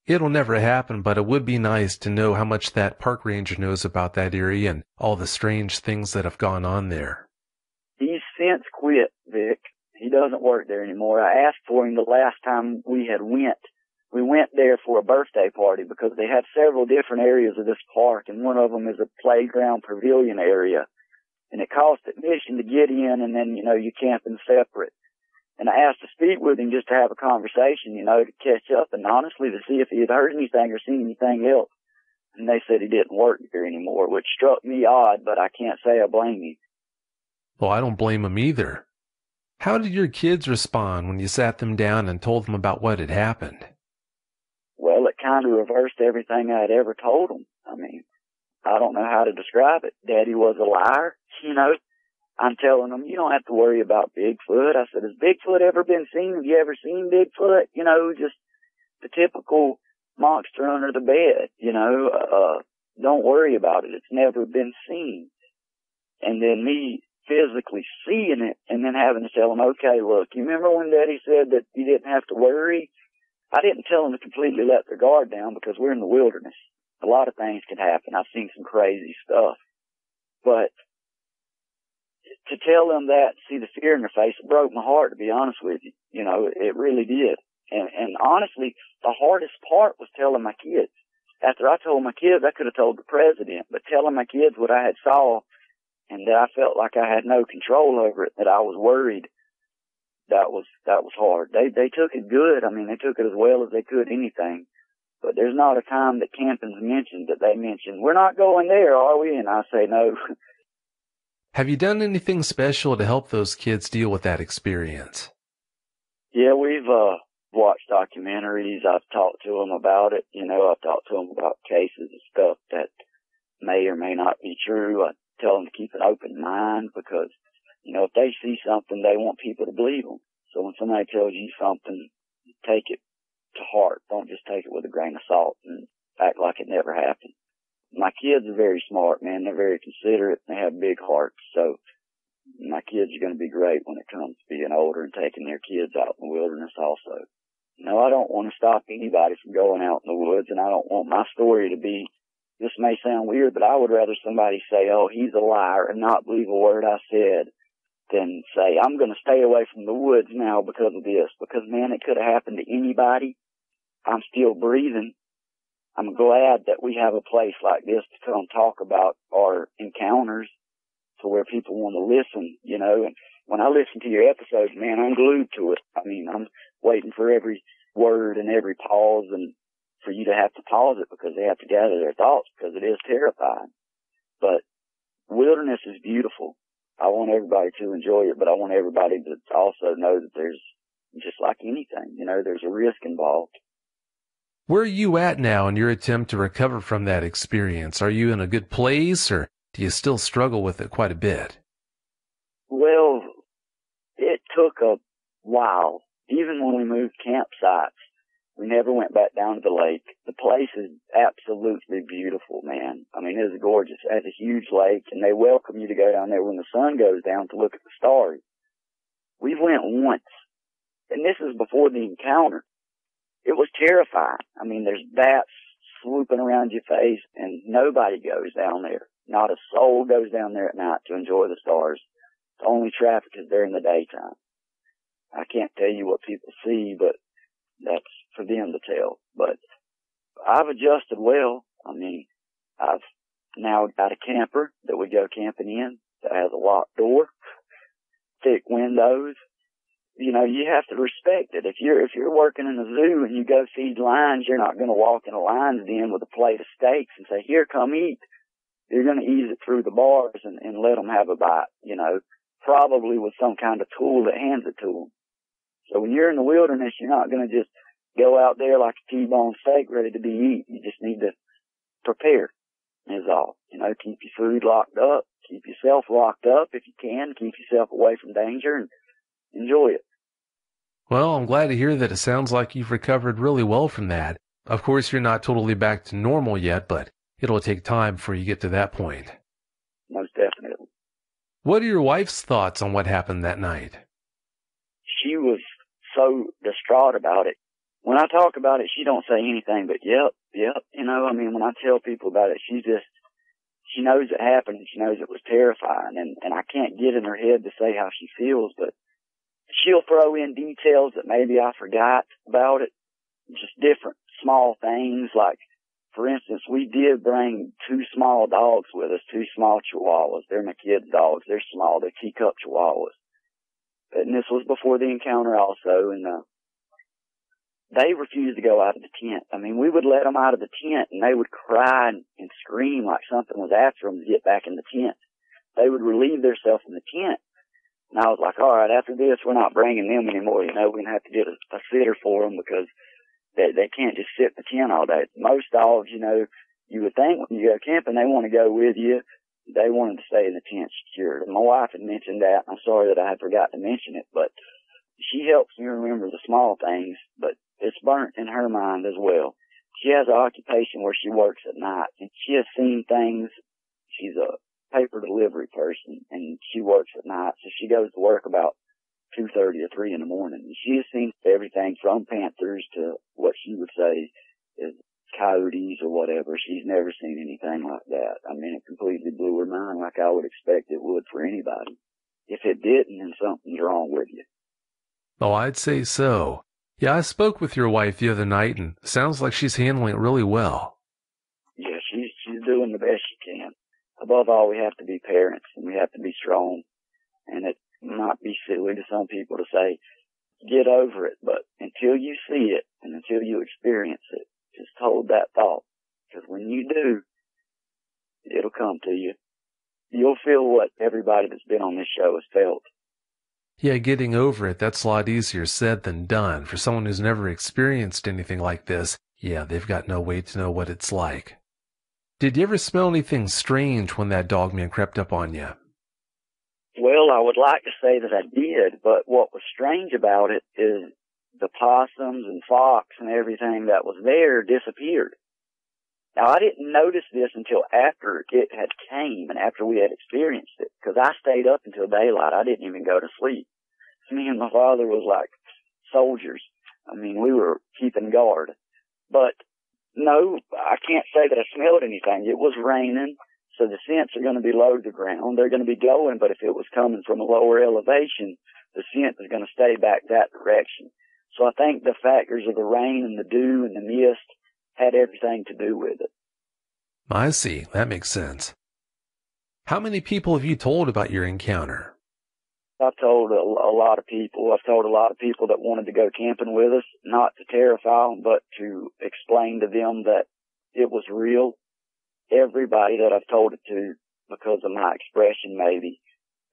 It'll never happen, but it would be nice to know how much that park ranger knows about that area and all the strange things that have gone on there. He's since quit, Vic. He doesn't work there anymore. I asked for him the last time we went. We went there for a birthday party because they have several different areas of this park, and one of them is a playground pavilion area. and it costs admission to get in, and then, you camping separate. And I asked to speak with him just to have a conversation, to catch up and honestly to see if he had heard anything or seen anything else. And they said he didn't work here anymore, which struck me odd, but I can't say I blame him. Well, I don't blame him either. How did your kids respond when you sat them down and told them about what had happened? Well, it kind of reversed everything I had ever told them. I mean, I don't know how to describe it. Daddy was a liar, I'm telling them, you don't have to worry about Bigfoot. I said, has Bigfoot ever been seen? Have you ever seen Bigfoot? Just the typical monster under the bed, don't worry about it. It's never been seen. And then me physically seeing it and then having to tell them, okay, look, you remember when Daddy said that you didn't have to worry? I didn't tell them to completely let their guard down because we're in the wilderness. A lot of things can happen. I've seen some crazy stuff. But to tell them that, see the fear in their face, it broke my heart, to be honest with you. It really did. And honestly, the hardest part was telling my kids. After I told my kids, I could have told the president, but telling my kids what I had saw and that I felt like I had no control over it, that I was worried, that was hard. They took it good. I mean, they took it as well as they could anything. But there's not a time that camping's mentioned that they mention, we're not going there, are we? And I say no. Have you done anything special to help those kids deal with that experience? Yeah, we've watched documentaries. I've talked to them about it. I've talked to them about cases and stuff that may or may not be true. I tell them to keep an open mind because, if they see something, they want people to believe them. So when somebody tells you something, take it to heart. Don't just take it with a grain of salt and act like it never happened. My kids are very smart, man. They're very considerate. They have big hearts. So my kids are going to be great when it comes to being older and taking their kids out in the wilderness also. I don't want to stop anybody from going out in the woods, and I don't want my story to be, this may sound weird, but I would rather somebody say, oh, he's a liar and not believe a word I said than say, I'm going to stay away from the woods now because of this. Because, man, it could have happened to anybody. I'm still breathing. I'm glad that we have a place like this to come talk about our encounters to where people want to listen, and when I listen to your episodes, man, I'm glued to it. I mean, I'm waiting for every word and every pause and for you to have to pause it because they have to gather their thoughts because it is terrifying. But wilderness is beautiful. I want everybody to enjoy it, but I want everybody to also know that there's, just like anything, there's a risk involved. Where are you at now in your attempt to recover from that experience? Are you in a good place, or do you still struggle with it quite a bit? Well, it took a while. Even when we moved campsites, we never went back down to the lake. The place is absolutely beautiful, man. I mean, it is gorgeous. It has a huge lake, and they welcome you to go down there when the sun goes down to look at the stars. We went once, and this is before the encounter. It was terrifying. I mean, there's bats swooping around your face, and nobody goes down there. Not a soul goes down there at night to enjoy the stars. The only traffic is there in the daytime. I can't tell you what people see, but that's for them to tell. But I've adjusted well. I mean, I've now got a camper that we go camping in that has a locked door, thick windows. You have to respect it. If you're working in a zoo and you go feed lions, you're not going to walk in a lion's den with a plate of steaks and say, here, come eat. You're going to ease it through the bars and let them have a bite, probably with some kind of tool that hands it to them. So when you're in the wilderness, you're not going to just go out there like a T-bone steak ready to be eaten. You just need to prepare is all. Keep your food locked up, keep yourself locked up if you can, keep yourself away from danger and enjoy it. Well, I'm glad to hear that it sounds like you've recovered really well from that. Of course, you're not totally back to normal yet, but it'll take time before you get to that point. Most definitely. What are your wife's thoughts on what happened that night? She was so distraught about it. When I talk about it, she don't say anything but, yep. When I tell people about it, she knows it happened and she knows it was terrifying. And I can't get in her head to say how she feels, but she'll throw in details that maybe I forgot about it. Just different small things like, for instance, we did bring 2 small dogs with us, 2 small chihuahuas. They're my kids' dogs. They're small. They're teacup chihuahuas. And this was before the encounter also, and they refused to go out of the tent. I mean, we would let them out of the tent, and they would cry and scream like something was after them to get back in the tent. They would relieve themselves in the tent. And I was like, all right, after this, we're not bringing them anymore. You know, we're going to have to get a sitter for them because they can't just sit in the tent all day. Most dogs, you know, you would think when you go camping, they want to go with you. They wanted to stay in the tent secured. And my wife had mentioned that. I'm sorry that I had forgot to mention it, but she helps me remember the small things, but it's burnt in her mind as well. She has an occupation where she works at night, and she has seen things. She's a paper delivery person, and she works at night, so she goes to work about 2:30 or 3 in the morning. And she has seen everything from panthers to what she would say is coyotes or whatever. She's never seen anything like that. I mean, it completely blew her mind like I would expect it would for anybody. If it didn't, then something's wrong with you. Oh, I'd say so. Yeah, I spoke with your wife the other night, and sounds like she's handling it really well. Yeah, she's doing the best she can. Above all, we have to be parents, and we have to be strong. And it might be silly to some people to say, get over it, but until you see it and until you experience it, just hold that thought. Because when you do, it'll come to you. You'll feel what everybody that's been on this show has felt. Yeah, getting over it, that's a lot easier said than done. For someone who's never experienced anything like this, yeah, they've got no way to know what it's like. Did you ever smell anything strange when that dogman crept up on you? Well, I would like to say that I did, but what was strange about it is the possums and fox and everything that was there disappeared. Now, I didn't notice this until after it had came and after we had experienced it, because I stayed up until daylight. I didn't even go to sleep. Me and my father was like soldiers. I mean, we were keeping guard. But, no, I can't say that I smelled anything. It was raining, so the scents are going to be low to the ground. They're going to be going, but if it was coming from a lower elevation, the scent is going to stay back that direction. So I think the factors of the rain and the dew and the mist had everything to do with it. I see. That makes sense. How many people have you told about your encounter? I've told a lot of people. I've told a lot of people that wanted to go camping with us, not to terrify them, but to explain to them that it was real. Everybody that I've told it to, because of my expression maybe,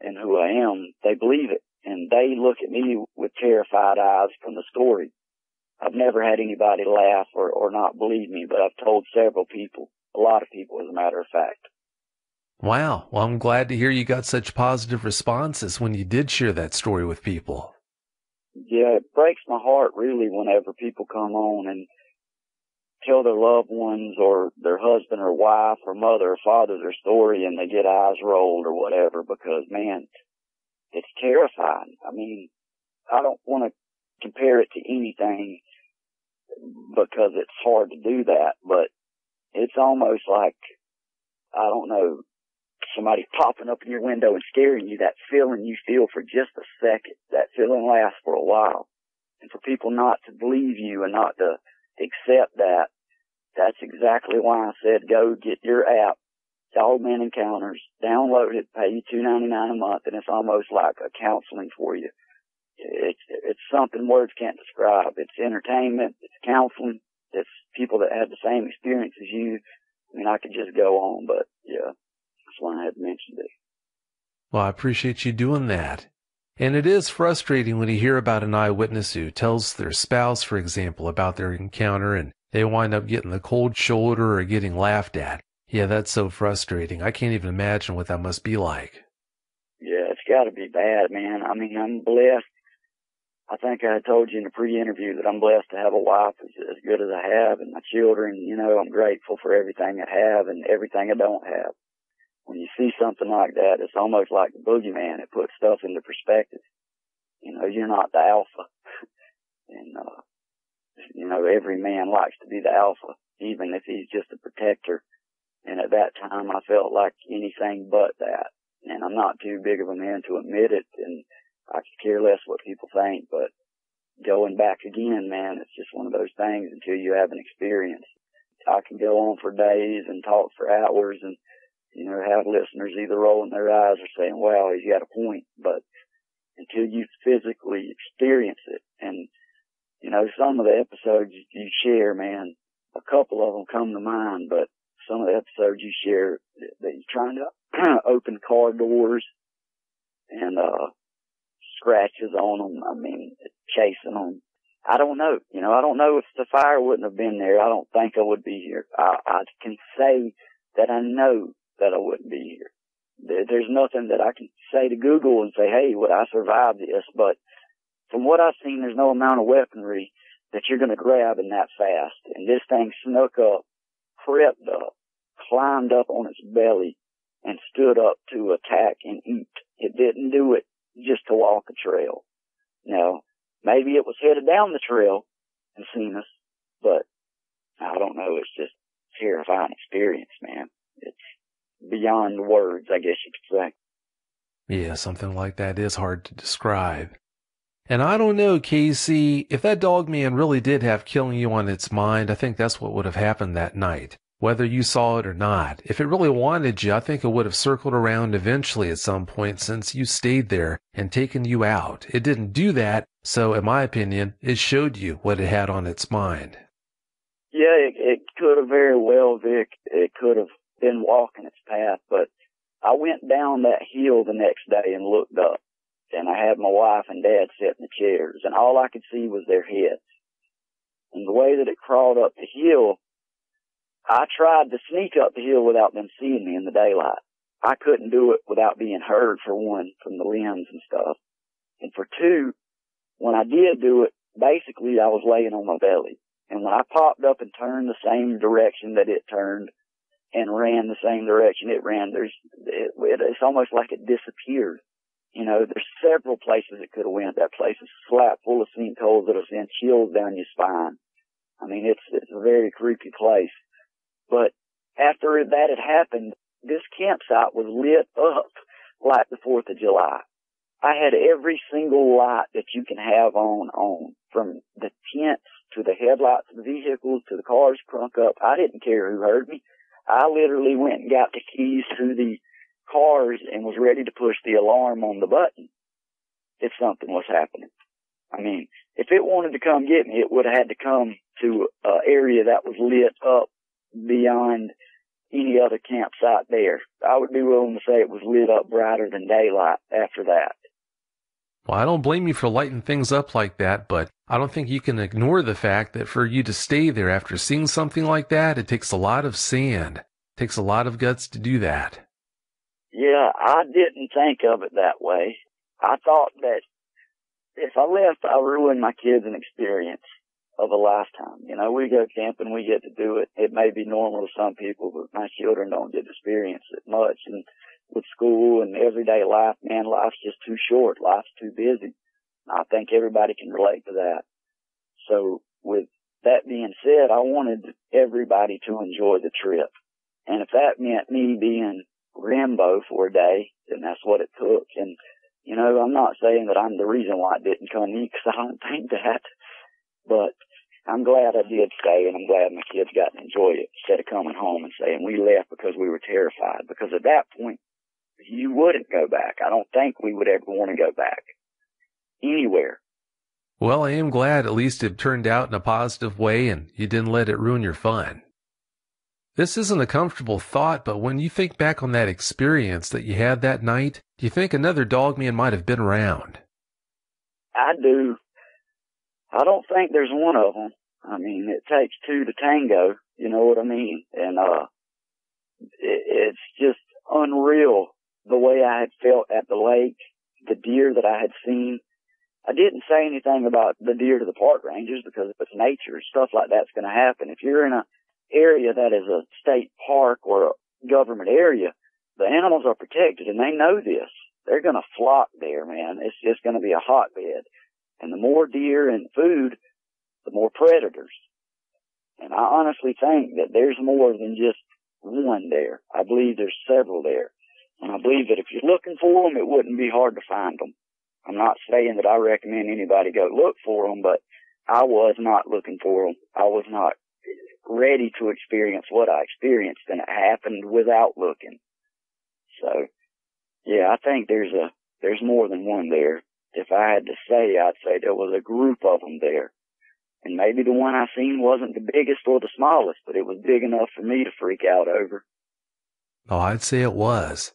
and who I am, they believe it. And they look at me with terrified eyes from the story. I've never had anybody laugh or not believe me, but I've told several people, a lot of people as a matter of fact. Wow. Well, I'm glad to hear you got such positive responses when you did share that story with people. Yeah, it breaks my heart really whenever people come on and tell their loved ones or their husband or wife or mother or father their story and they get eyes rolled or whatever because, man, it's terrifying. I mean, I don't want to compare it to anything because it's hard to do that, but it's almost like, I don't know, somebody popping up in your window and scaring you, that feeling you feel for just a second, that feeling lasts for a while. And for people not to believe you and not to accept that, that's exactly why I said go get your app, Dogman Encounters, download it, pay you $2.99 a month, and it's almost like a counseling for you. It's something words can't describe. It's entertainment, it's counseling, it's people that had the same experience as you. I mean, I could just go on, but yeah, that's why I had mentioned it. Well, I appreciate you doing that. And it is frustrating when you hear about an eyewitness who tells their spouse, for example, about their encounter and they wind up getting the cold shoulder or getting laughed at. Yeah, that's so frustrating. I can't even imagine what that must be like. Yeah, it's got to be bad, man. I mean, I'm blessed. I think I told you in the pre-interview that I'm blessed to have a wife as good as I have, and my children, you know, I'm grateful for everything I have and everything I don't have. When you see something like that, it's almost like the boogeyman. It puts stuff into perspective. You know, you're not the alpha. And, you know, every man likes to be the alpha, even if he's just a protector. And at that time, I felt like anything but that. And I'm not too big of a man to admit it, and I could care less what people think, but going back again, man, it's just one of those things until you have an experience. I can go on for days and talk for hours and, have listeners either rolling their eyes or saying, wow, he's got a point. But until you physically experience it, and, some of the episodes you share, man, a couple of them come to mind, but some of the episodes you share that you're trying to open car doors and, scratches on them. I mean, chasing them. I don't know. I don't know if the fire wouldn't have been there. I don't think I would be here. I can say that I know that I wouldn't be here. There's nothing that I can say to Google and say, hey, would I survive this? But from what I've seen, there's no amount of weaponry that you're going to grab in that fast. And this thing snuck up, crept up, climbed up on its belly, and stood up to attack and eat. It didn't do it just to walk a trail. Now, maybe it was headed down the trail and seen us, but I don't know. It's just a terrifying experience, man. It's beyond words, I guess you could say. Yeah, something like that is hard to describe. And I don't know, Casey, if that dog man really did have killing you on its mind, I think that's what would have happened that night, whether you saw it or not. If it really wanted you, I think it would have circled around eventually at some point since you stayed there and taken you out. It didn't do that, so in my opinion, it showed you what it had on its mind. Yeah, it could have very well, Vic. It could have been walking its path, but I went down that hill the next day and looked up, and I had my wife and dad sit in the chairs, and all I could see was their heads. And the way that it crawled up the hill, I tried to sneak up the hill without them seeing me in the daylight. I couldn't do it without being heard, for one, from the limbs and stuff. And for two, when I did do it, basically I was laying on my belly. And when I popped up and turned the same direction that it turned and ran the same direction it ran, it's almost like it disappeared. There's several places it could have went. That place is slap full of sinkholes that'll send chills down your spine. I mean, it's a very creepy place. But after that had happened, this campsite was lit up like the 4th of July. I had every single light that you can have on, from the tents to the headlights of the vehicles to the cars crunk up. I didn't care who heard me. I literally went and got the keys to the cars and was ready to push the alarm on the button if something was happening. I mean, if it wanted to come get me, it would have had to come to an area that was lit up beyond any other campsite there. I would be willing to say it was lit up brighter than daylight after that. Well, I don't blame you for lighting things up like that, but I don't think you can ignore the fact that for you to stay there after seeing something like that, it takes a lot of sand. It takes a lot of guts to do that. Yeah, I didn't think of it that way. I thought that if I left, I ruined my kids an experience of a lifetime. We go camping, we get to do it. It may be normal to some people, but my children don't get to experience it much. And with school and everyday life, man, life's just too short. Life's too busy. I think everybody can relate to that. So with that being said, I wanted everybody to enjoy the trip. And if that meant me being Rambo for a day, then that's what it took. And, I'm not saying that I'm the reason why it didn't come in, because I don't think that. But I'm glad I did stay, and I'm glad my kids got to enjoy it instead of coming home and saying we left because we were terrified. Because at that point, you wouldn't go back. I don't think we would ever want to go back anywhere. Well, I am glad at least it turned out in a positive way and you didn't let it ruin your fun. This isn't a comfortable thought, but when you think back on that experience that you had that night, do you think another dogman might have been around? I do. I don't think there's one of them. I mean, it takes two to tango, you know what I mean? And it's just unreal the way I had felt at the lake, the deer that I had seen. I didn't say anything about the deer to the park rangers because it's nature. Stuff like that's going to happen. If you're in an area that is a state park or a government area, the animals are protected and they know this. They're going to flock there, man. It's just going to be a hotbed. And the more deer and food, the more predators. And I honestly think that there's more than just one there. I believe there's several there. And I believe that if you're looking for them, it wouldn't be hard to find them. I'm not saying that I recommend anybody go look for them, but I was not looking for them. I was not ready to experience what I experienced, and it happened without looking. So, yeah, I think there's more than one there. If I had to say, I'd say there was a group of them there. And maybe the one I seen wasn't the biggest or the smallest, but it was big enough for me to freak out over. Oh, I'd say it was.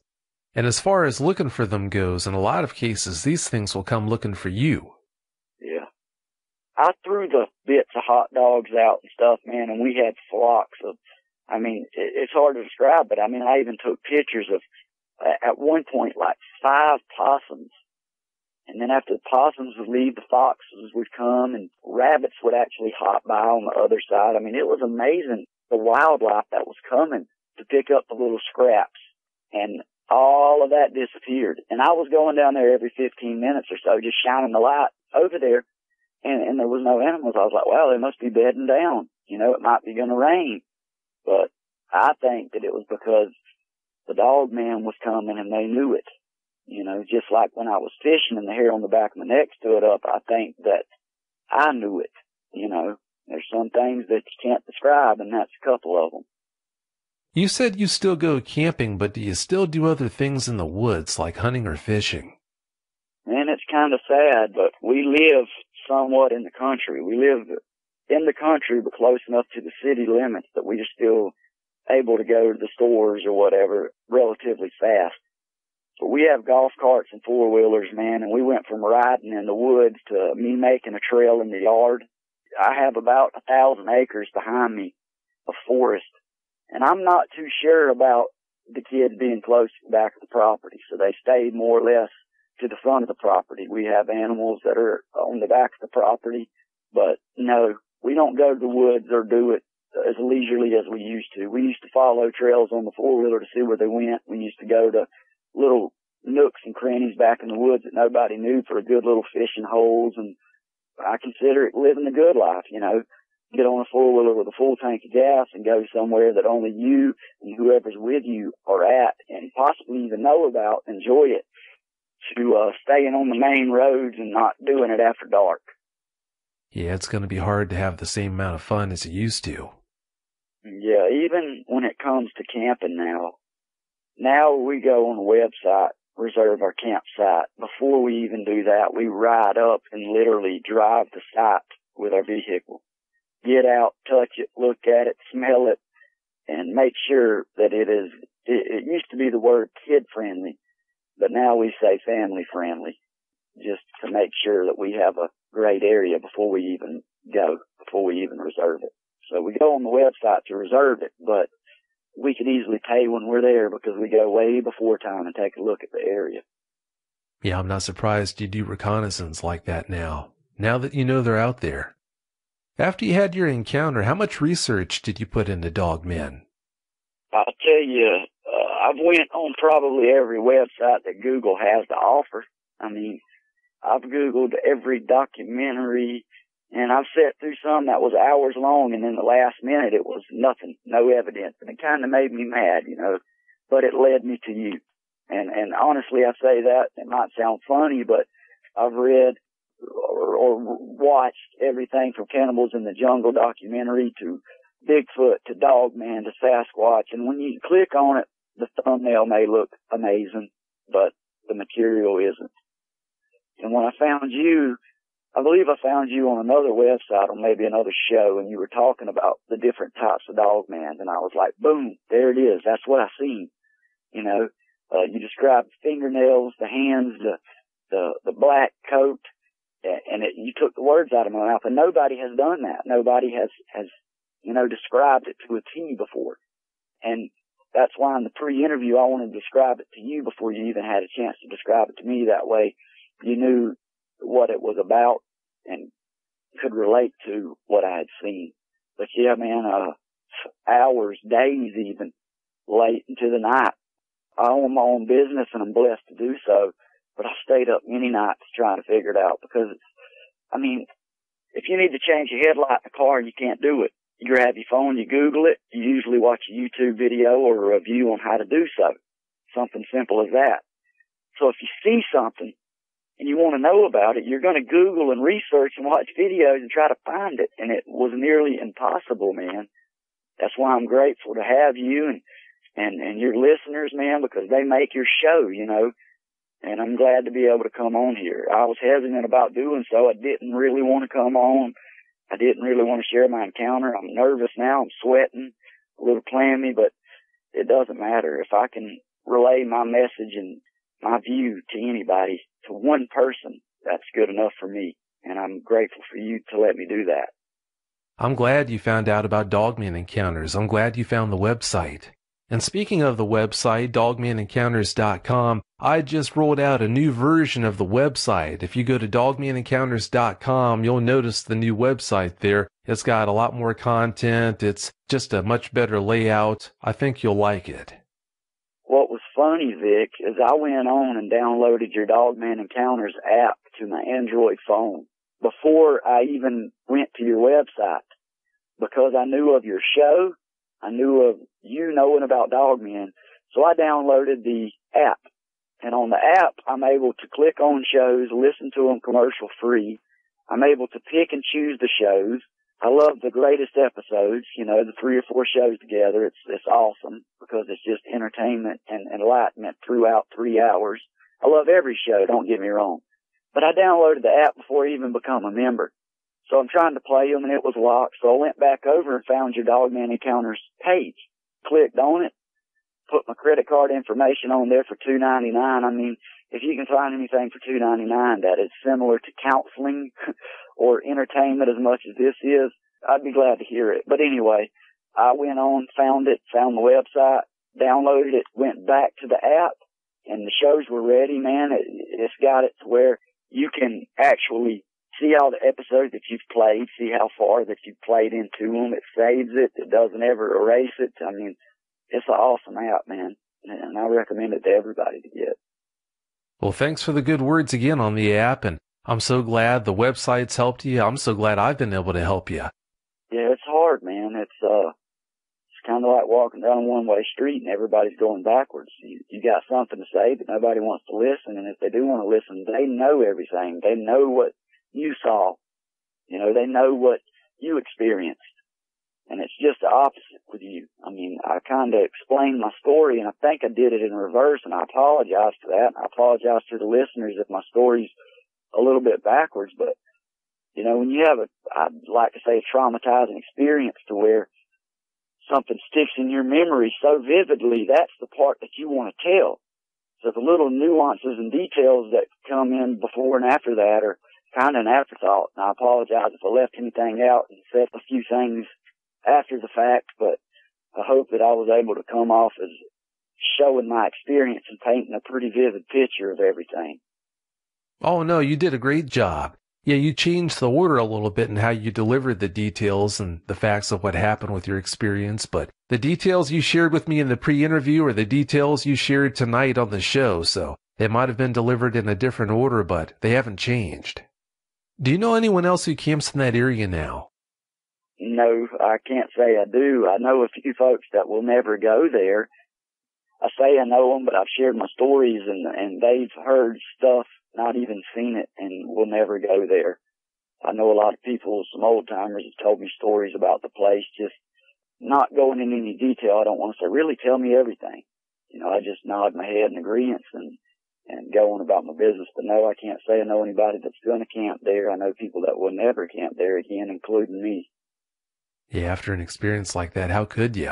And as far as looking for them goes, in a lot of cases, these things will come looking for you. Yeah. I threw the bits of hot dogs out and stuff, man, and we had flocks of, I mean, it's hard to describe, but I mean, I even took pictures of, at one point, like 5 possums. And then after the possums would leave, the foxes would come, and rabbits would actually hop by on the other side. I mean, it was amazing, the wildlife that was coming to pick up the little scraps. And all of that disappeared. And I was going down there every 15 minutes or so, just shining the light over there, and there was no animals. I was like, wow, they must be bedding down. You know, it might be going to rain. But I think that it was because the dog man was coming and they knew it. You know, just like when I was fishing and the hair on the back of my neck stood up, I think that I knew it. You know, there's some things that you can't describe, and that's a couple of them. You said you still go camping, but do you still do other things in the woods, like hunting or fishing? And it's kind of sad, but we live somewhat in the country. We live in the country, but close enough to the city limits that we are still able to go to the stores or whatever relatively fast. But we have golf carts and four-wheelers, man, and we went from riding in the woods to me making a trail in the yard. I have about 1,000 acres behind me of forest, and I'm not too sure about the kids being close to the back of the property, so they stay more or less to the front of the property. We have animals that are on the back of the property, but no, we don't go to the woods or do it as leisurely as we used to. We used to follow trails on the four-wheeler to see where they went. We used to go to little nooks and crannies back in the woods that nobody knew for a good little fishing holes, and I consider it living the good life, you know. Get on a four-wheeler with a full tank of gas and go somewhere that only you and whoever's with you are at and possibly even know about, enjoy it, to staying on the main roads and not doing it after dark. Yeah, it's going to be hard to have the same amount of fun as you used to. Yeah, even when it comes to camping now we go on the website, reserve our campsite. Before we even do that, we ride up and literally drive the site with our vehicle. Get out, touch it, look at it, smell it, and make sure that it used to be the word kid-friendly, but now we say family-friendly, just to make sure that we have a great area before we even go, before we even reserve it. So we go on the website to reserve it, but we could easily pay when we're there because we go way before time and take a look at the area. Yeah, I'm not surprised you do reconnaissance like that now that you know they're out there. After you had your encounter, how much research did you put into Dogmen? I'll tell you, I've went on probably every website that Google has to offer. I mean, I've Googled every documentary, and I've sat through some that was hours long, and in the last minute it was nothing, no evidence, and it kind of made me mad, you know, but it led me to you. And honestly, I say that, it might sound funny, but I've read or watched everything from Cannibals in the Jungle documentary to Bigfoot to Dogman to Sasquatch, and when you click on it, the thumbnail may look amazing, but the material isn't. And when I found you, I believe I found you on another website or maybe another show, and you were talking about the different types of Dogmans, and I was like, boom, there it is. That's what I seen. You know, you described the fingernails, the hands, the black coat, and you took the words out of my mouth, and nobody has done that. Nobody has, you know, described it to a T before. And that's why in the pre-interview I wanted to describe it to you before you even had a chance to describe it to me. That way you knew what it was about and could relate to what I had seen. But yeah, man, hours, days even, late into the night. I own my own business and I'm blessed to do so, but I stayed up many nights trying to figure it out because I mean, if you need to change your headlight in the car, you can't do it. You grab your phone, you Google it, you usually watch a YouTube video or a review on how to do so. Something simple as that. So if you see something and you want to know about it, you're going to Google and research and watch videos and try to find it. And it was nearly impossible, man. that's why I'm grateful to have you and your listeners, man, because they make your show, you know, and I'm glad to be able to come on here. I was hesitant about doing so. I didn't really want to come on. I didn't really want to share my encounter. I'm nervous now. I'm sweating, a little clammy, but it doesn't matter. If I can relay my message and my view to anybody, to one person, that's good enough for me. And I'm grateful for you to let me do that. I'm glad you found out about Dogman Encounters. I'm glad you found the website. And speaking of the website, dogmanencounters.com, I just rolled out a new version of the website. If you go to dogmanencounters.com, you'll notice the new website there. It's got a lot more content. It's just a much better layout. I think you'll like it. What was funny, Vic, is I went on and downloaded your Dogman Encounters app to my Android phone before I even went to your website, because I knew of your show. I knew of you knowing about Dogmen. So I downloaded the app. And on the app, I'm able to click on shows, listen to them commercial free. I'm able to pick and choose the shows. I love the greatest episodes, you know, the 3 or 4 shows together. It's awesome because it's just entertainment and enlightenment throughout 3 hours. I love every show, don't get me wrong. But I downloaded the app before I even become a member. So I'm trying to play them and it was locked. So I went back over and found your Dogman Encounters page, clicked on it, put my credit card information on there for $2.99. I mean, if you can find anything for $2.99 that is similar to counseling or entertainment as much as this is, I'd be glad to hear it. But anyway, I went on, found it, found the website, downloaded it, went back to the app, and the shows were ready, man. It's got it to where you can actually see all the episodes that you've played, see how far that you've played into them. It saves it. It doesn't ever erase it. I mean, it's an awesome app, man, and I recommend it to everybody to get. Well, thanks for the good words again on the app, and I'm so glad the website's helped you. I'm so glad I've been able to help you. Yeah, it's hard, man. It's kind of like walking down a one-way street and everybody's going backwards. You got something to say, but nobody wants to listen, and if they do want to listen, they know everything. They know what you saw. You know, they know what you experienced. And it's just the opposite with you. I mean, I kind of explained my story, and I think I did it in reverse, and I apologize for that. I apologize to the listeners if my story's a little bit backwards, but, you know, when you have I'd like to say a traumatizing experience to where something sticks in your memory so vividly, that's the part that you want to tell. So the little nuances and details that come in before and after that are kind of an afterthought. And I apologize if I left anything out and said a few things after the fact, but I hope that I was able to come off as showing my experience and painting a pretty vivid picture of everything. Oh, no, you did a great job. Yeah, you changed the order a little bit in how you delivered the details and the facts of what happened with your experience, but the details you shared with me in the pre-interview are the details you shared tonight on the show, so they might have been delivered in a different order, but they haven't changed. Do you know anyone else who camps in that area now? No, I can't say I do. I know a few folks that will never go there. I say I know them, but I've shared my stories and they've heard stuff, not even seen it, and will never go there. I know a lot of people, some old timers have told me stories about the place, just not going into any detail. I don't want to say, really tell me everything. You know, I just nod my head in agreement and go on about my business. But no, I can't say I know anybody that's going to camp there. I know people that will never camp there again, including me. Yeah, after an experience like that, how could you?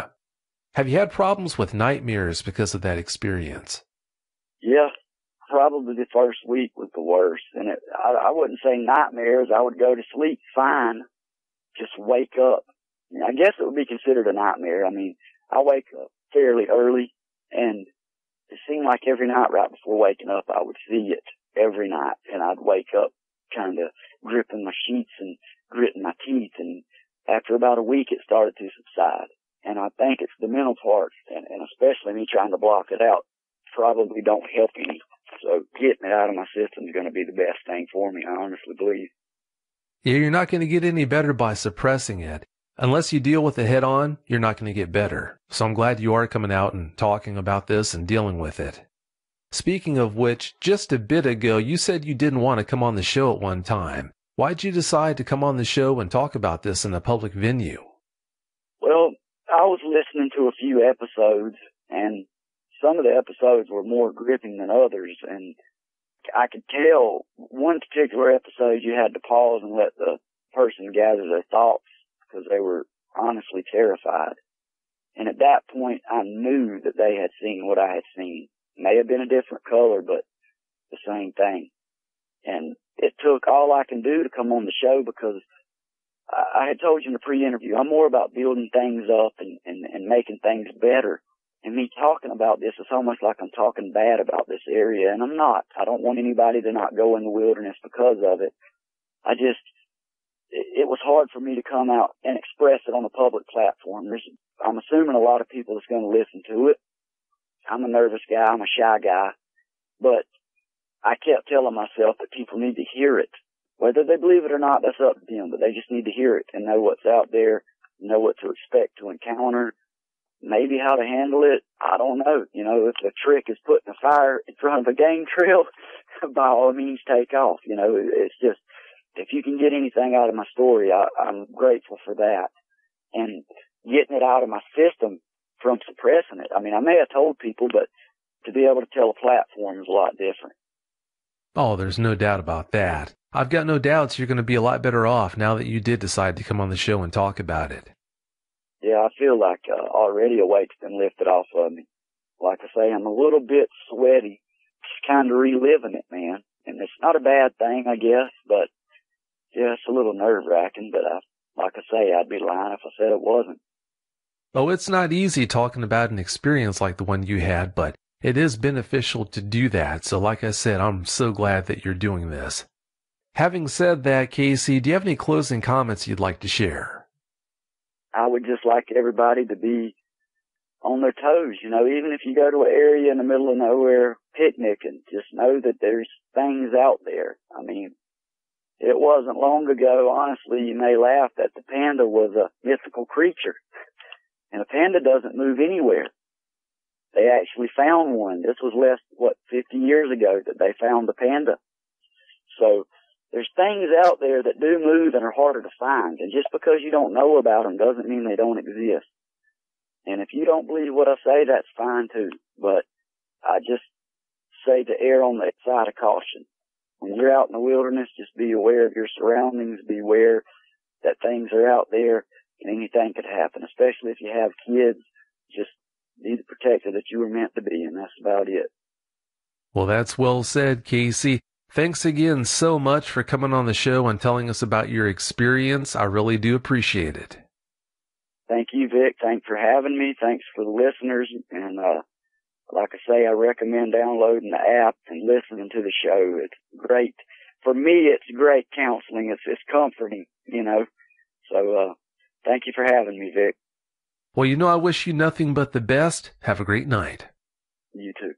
Have you had problems with nightmares because of that experience? Yeah, probably the first week was the worst. And I wouldn't say nightmares. I would go to sleep fine, just wake up. I guess it would be considered a nightmare. I mean, I wake up fairly early, and it seemed like every night right before waking up, I would see it every night. And I'd wake up kind of gripping my sheets and gritting my teeth, and after about a week, it started to subside. And I think it's the mental part, and especially me trying to block it out, probably don't help any. So getting it out of my system is going to be the best thing for me, I honestly believe. Yeah, you're not going to get any better by suppressing it. Unless you deal with it head on, you're not going to get better. So I'm glad you are coming out and talking about this and dealing with it. Speaking of which, just a bit ago, you said you didn't want to come on the show at one time. Why'd you decide to come on the show and talk about this in a public venue? Well, I was listening to a few episodes, and some of the episodes were more gripping than others, and I could tell one particular episode you had to pause and let the person gather their thoughts because they were honestly terrified. And at that point, I knew that they had seen what I had seen. May have been a different color, but the same thing. And it took all I can do to come on the show because I had told you in the pre-interview, I'm more about building things up and making things better. And me talking about this is almost like I'm talking bad about this area, and I'm not. I don't want anybody to not go in the wilderness because of it. It was hard for me to come out and express it on a public platform. I'm assuming a lot of people is going to listen to it. I'm a nervous guy. I'm a shy guy. But I kept telling myself that people need to hear it. Whether they believe it or not, that's up to them, but they just need to hear it and know what's out there, know what to expect to encounter, maybe how to handle it. I don't know. You know, if the trick is putting a fire in front of a game trail, by all means take off. You know, it's just, if you can get anything out of my story, I'm grateful for that. And getting it out of my system from suppressing it. I mean, I may have told people, but to be able to tell a platform is a lot different. Oh, there's no doubt about that. I've got no doubts you're going to be a lot better off now that you did decide to come on the show and talk about it. Yeah, I feel like already a weight's been lifted off of me. Like I say, I'm a little bit sweaty, just kind of reliving it, man. And it's not a bad thing, I guess, but yeah, it's a little nerve-wracking. But like I say, I'd be lying if I said it wasn't. Oh, it's not easy talking about an experience like the one you had, but it is beneficial to do that. So like I said, I'm so glad that you're doing this. Having said that, Casey, do you have any closing comments you'd like to share? I would just like everybody to be on their toes, you know, even if you go to an area in the middle of nowhere picnicking, just know that there's things out there. I mean, it wasn't long ago, honestly, you may laugh, that the panda was a mythical creature. And a panda doesn't move anywhere. They actually found one. This was 50 years ago that they found the panda. So there's things out there that do move and are harder to find. And just because you don't know about them doesn't mean they don't exist. And if you don't believe what I say, that's fine too. But I just say to err on the side of caution. When you're out in the wilderness, just be aware of your surroundings. Be aware that things are out there and anything could happen, especially if you have kids. Just be the protector that you were meant to be, and that's about it. Well, that's well said, Casey. Thanks again so much for coming on the show and telling us about your experience. I really do appreciate it. Thank you, Vic. Thanks for having me. Thanks for the listeners. And like I say, I recommend downloading the app and listening to the show. It's great. For me, it's great counseling. It's comforting, you know. So thank you for having me, Vic. Well, I wish you nothing but the best. Have a great night. You too.